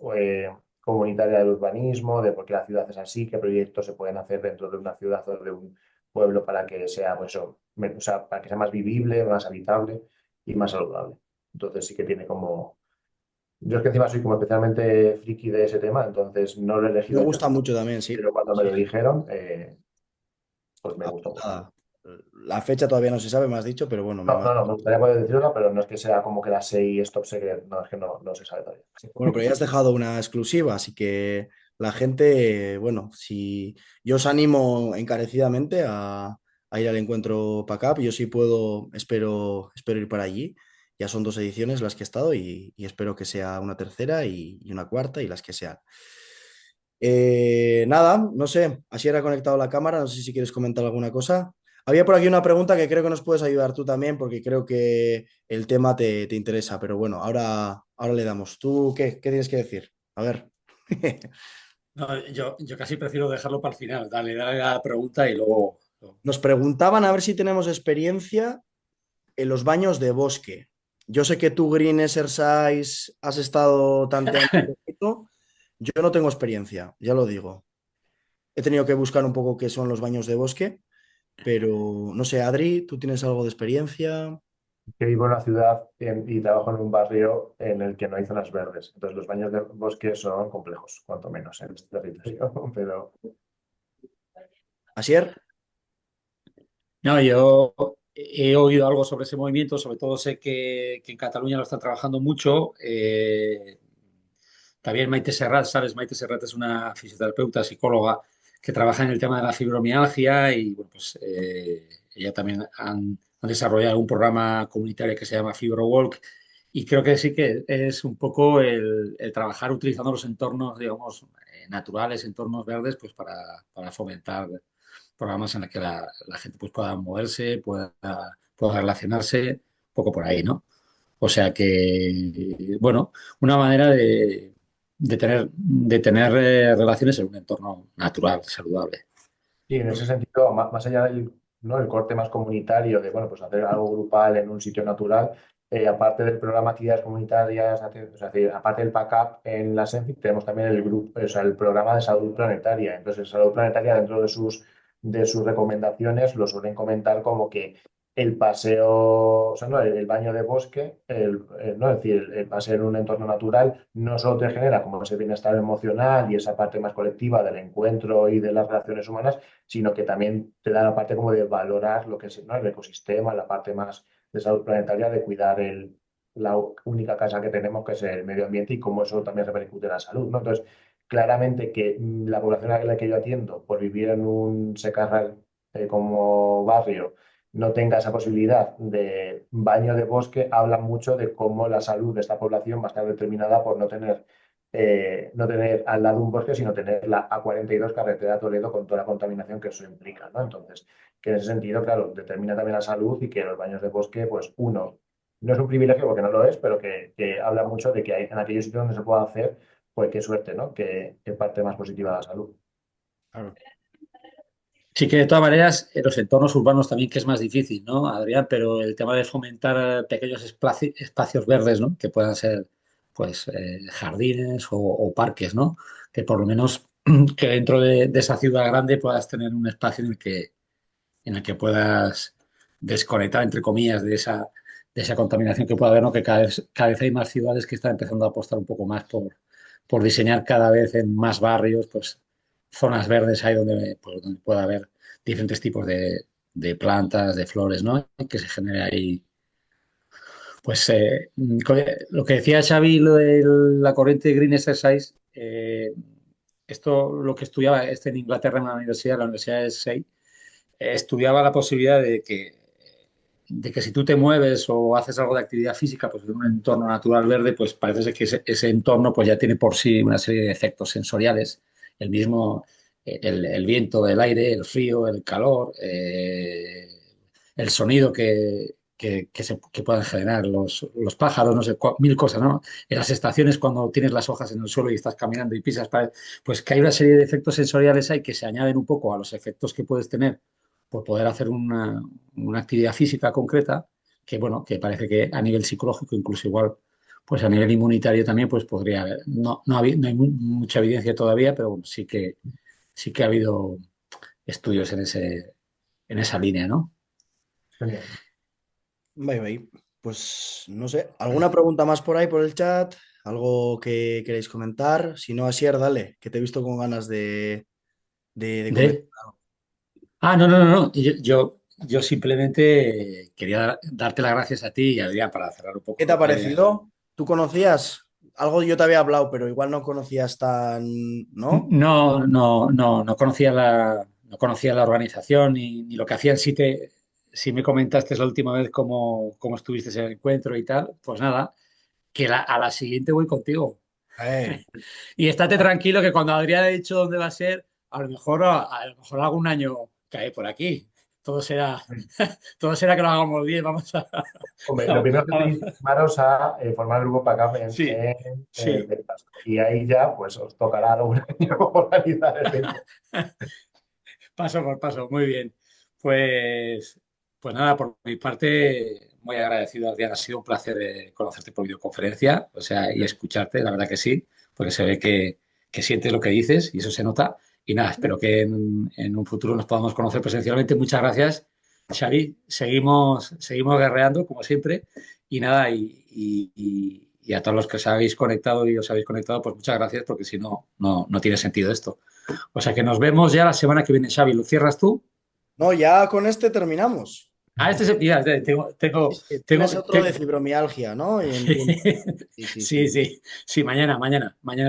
comunitaria del urbanismo, de por qué la ciudad es así, qué proyectos se pueden hacer dentro de una ciudad o de un pueblo para que sea, pues eso, o sea, para que sea más vivible, más habitable y más saludable. Entonces sí que tiene como... Yo es que encima soy como especialmente friki de ese tema, entonces no lo he Me elegido yo, gusta mucho también, sí. pero cuando me Sí, lo sí. dijeron, pues me gustó mucho. Apuntada. La fecha todavía no se sabe, me has dicho, pero bueno, me No, no, imagino. no, me gustaría poder decirlo, pero no es que sea como que la 6 top secret, no, es que no se sabe todavía. Bueno, pero ya has dejado una exclusiva, así que la gente, bueno, si yo os animo encarecidamente a ir al encuentro PACAP, yo sí puedo, espero ir para allí. Ya son 2 ediciones las que he estado y espero que sea una tercera y una cuarta y las que sean. Nada, no sé, así era conectado la cámara, no sé si quieres comentar alguna cosa. Había por aquí una pregunta que creo que nos puedes ayudar tú también, porque creo que el tema te interesa, pero bueno, ahora le damos. ¿Tú qué tienes que decir? A ver. No, yo casi prefiero dejarlo para el final. Dale la pregunta y luego. Nos preguntaban a ver si tenemos experiencia en los baños de bosque. Yo sé que tú Green Exercise has estado tanteando un poquito. Yo no tengo experiencia, ya lo digo. He tenido que buscar un poco qué son los baños de bosque, pero no sé, Adri, ¿tú tienes algo de experiencia? Que vivo en una ciudad y trabajo en un barrio en el que no hay zonas verdes. Entonces los baños de bosque son complejos, cuanto menos en este territorio. Pero Asier, No, yo he oído algo sobre ese movimiento, sobre todo sé que en Cataluña lo están trabajando mucho. También Maite Serrat, ¿sabes? Maite Serrat es una fisioterapeuta, psicóloga que trabaja en el tema de la fibromialgia y bueno, pues ella también han desarrollado un programa comunitario que se llama FibroWalk y creo que sí que es un poco el trabajar utilizando los entornos, digamos, naturales, entornos verdes, pues para fomentar programas en los que la gente pues, pueda moverse, pueda relacionarse, un poco por ahí, ¿no? O sea que, bueno, una manera de tener relaciones en un entorno natural, saludable. sí, en ese sentido, más allá del, ¿no? el corte más comunitario de, bueno, pues hacer algo grupal en un sitio natural, aparte del programa actividades comunitarias, o sea, aparte del PACAP en la SENFIC, tenemos también el grupo, o sea, el programa de salud planetaria. Entonces, salud planetaria dentro de sus recomendaciones lo suelen comentar como que el paseo, o sea, no, el baño de bosque, no, es decir, el paseo en un entorno natural no solo te genera como ese bienestar emocional y esa parte más colectiva del encuentro y de las relaciones humanas, sino que también te da la parte como de valorar lo que es, ¿no? el ecosistema, la parte más de salud planetaria, de cuidar la única casa que tenemos, que es el medio ambiente, y cómo eso también repercute en la salud, ¿no? Entonces, claramente que la población a la que yo atiendo, por vivir en un secarral como barrio, no tenga esa posibilidad de baño de bosque, habla mucho de cómo la salud de esta población va a estar determinada por no tener al lado un bosque, sino tener la A42 carretera a Toledo con toda la contaminación que eso implica, ¿no? Entonces, que en ese sentido, claro, determina también la salud y que los baños de bosque, pues uno, no es un privilegio porque no lo es, pero que habla mucho de que hay, en aquellos sitios donde se puede hacer, pues qué suerte, ¿no? Que parte más positiva de la salud. claro. Sí que de todas maneras, en los entornos urbanos también que es más difícil, ¿no, Adrián? Pero el tema de fomentar pequeños espacios verdes, ¿no? Que puedan ser, pues, jardines o parques, ¿no? Que por lo menos que dentro de esa ciudad grande puedas tener un espacio en el que puedas desconectar, entre comillas, de esa contaminación que puede haber, ¿no? Que cada vez hay más ciudades que están empezando a apostar un poco más por diseñar cada vez en más barrios, pues zonas verdes ahí donde pueda haber diferentes tipos de plantas, de flores, ¿no? Que se genere ahí. Pues lo que decía Xavi, lo de la corriente Green Exercise, esto lo que estudiaba en Inglaterra en una universidad, la Universidad de Surrey, estudiaba la posibilidad de que si tú te mueves o haces algo de actividad física, pues en un entorno natural verde, pues parece ser que ese entorno pues ya tiene por sí una serie de efectos sensoriales, el mismo, el viento, el aire, el frío, el calor, el sonido que puedan generar los pájaros, no sé, mil cosas, ¿no? En las estaciones, cuando tienes las hojas en el suelo y estás caminando y pisas, pues que hay una serie de efectos sensoriales ahí que se añaden un poco a los efectos que puedes tener por poder hacer una actividad física concreta, que bueno, que parece que a nivel psicológico, incluso igual, pues a nivel inmunitario también, pues podría haber. No hay mucha evidencia todavía, pero bueno, sí que ha habido estudios en esa línea, ¿no? Genial. Bye, bye. Pues no sé, ¿alguna pregunta más por ahí por el chat? ¿Algo que queréis comentar? Si no, Asier, dale, que te he visto con ganas de comentar. De, no, no, no, no. Yo simplemente quería darte las gracias a ti y a Adrián para cerrar un ¿Qué poco te ha lo que parecido? ¿Tú conocías? Algo yo te había hablado, pero igual no conocías tan, ¿no? No, no, no, no conocía la organización ni lo que hacían. Si me comentaste la última vez cómo estuviste en el encuentro y tal, pues nada, que a la siguiente voy contigo. Eh, Y estate tranquilo que cuando Adrián ha dicho dónde va a ser, a lo mejor algún año cae por aquí. Todo será, todo será que lo hagamos bien. Vamos a, Hombre, lo vamos- primero que vamos- tenéis que sumaros a formar el grupo PACAP Sí, en el sí. País Vasco. Y ahí ya, pues os tocará algún año organizar el evento. Paso por paso, muy bien. Pues, pues nada, por mi parte, muy agradecido, Adrián. Ha sido un placer conocerte por videoconferencia, o sea, y escucharte, la verdad que sí, porque se ve que sientes lo que dices y eso se nota. Y nada, espero que en un futuro nos podamos conocer presencialmente. Muchas gracias, Xavi. Seguimos guerreando, como siempre. Y nada, y a todos los que os habéis conectado y os habéis conectado, pues muchas gracias, porque si no, no tiene sentido esto. O sea que nos vemos ya la semana que viene, Xavi. ¿Lo cierras tú? No, ya con este terminamos. Ah, este es, mira, Sí, sí, tienes otro de tengo- fibromialgia, ¿no? Y entiendo. Sí, sí, Sí, sí. sí, mañana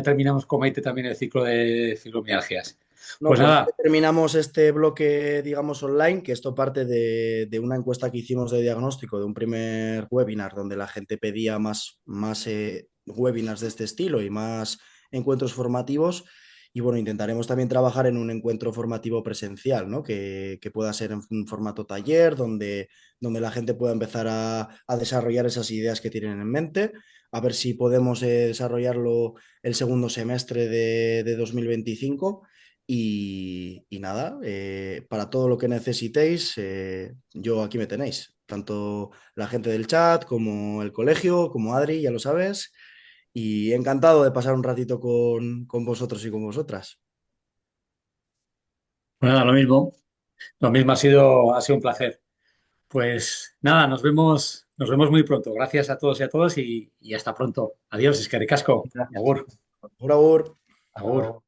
terminamos con Maite también el ciclo de fibromialgias. No, Pues con este nada, terminamos este bloque, digamos, online, que esto parte de una encuesta que hicimos de diagnóstico, de un primer webinar, donde la gente pedía más webinars de este estilo y más encuentros formativos. Y bueno, intentaremos también trabajar en un encuentro formativo presencial, ¿no? Que pueda ser en un formato taller, donde la gente pueda empezar a desarrollar esas ideas que tienen en mente. A ver si podemos desarrollarlo el segundo semestre de 2025. Y nada, para todo lo que necesitéis, yo aquí me tenéis. Tanto la gente del chat como el colegio, como Adri, ya lo sabes. Y encantado de pasar un ratito con vosotros y con vosotras. pues nada, lo mismo. Lo mismo ha sido un placer. Pues nada, nos vemos muy pronto. Gracias a todos y a todas y hasta pronto. Adiós, es que ricasco. Gracias. Agur, Por favor. agur.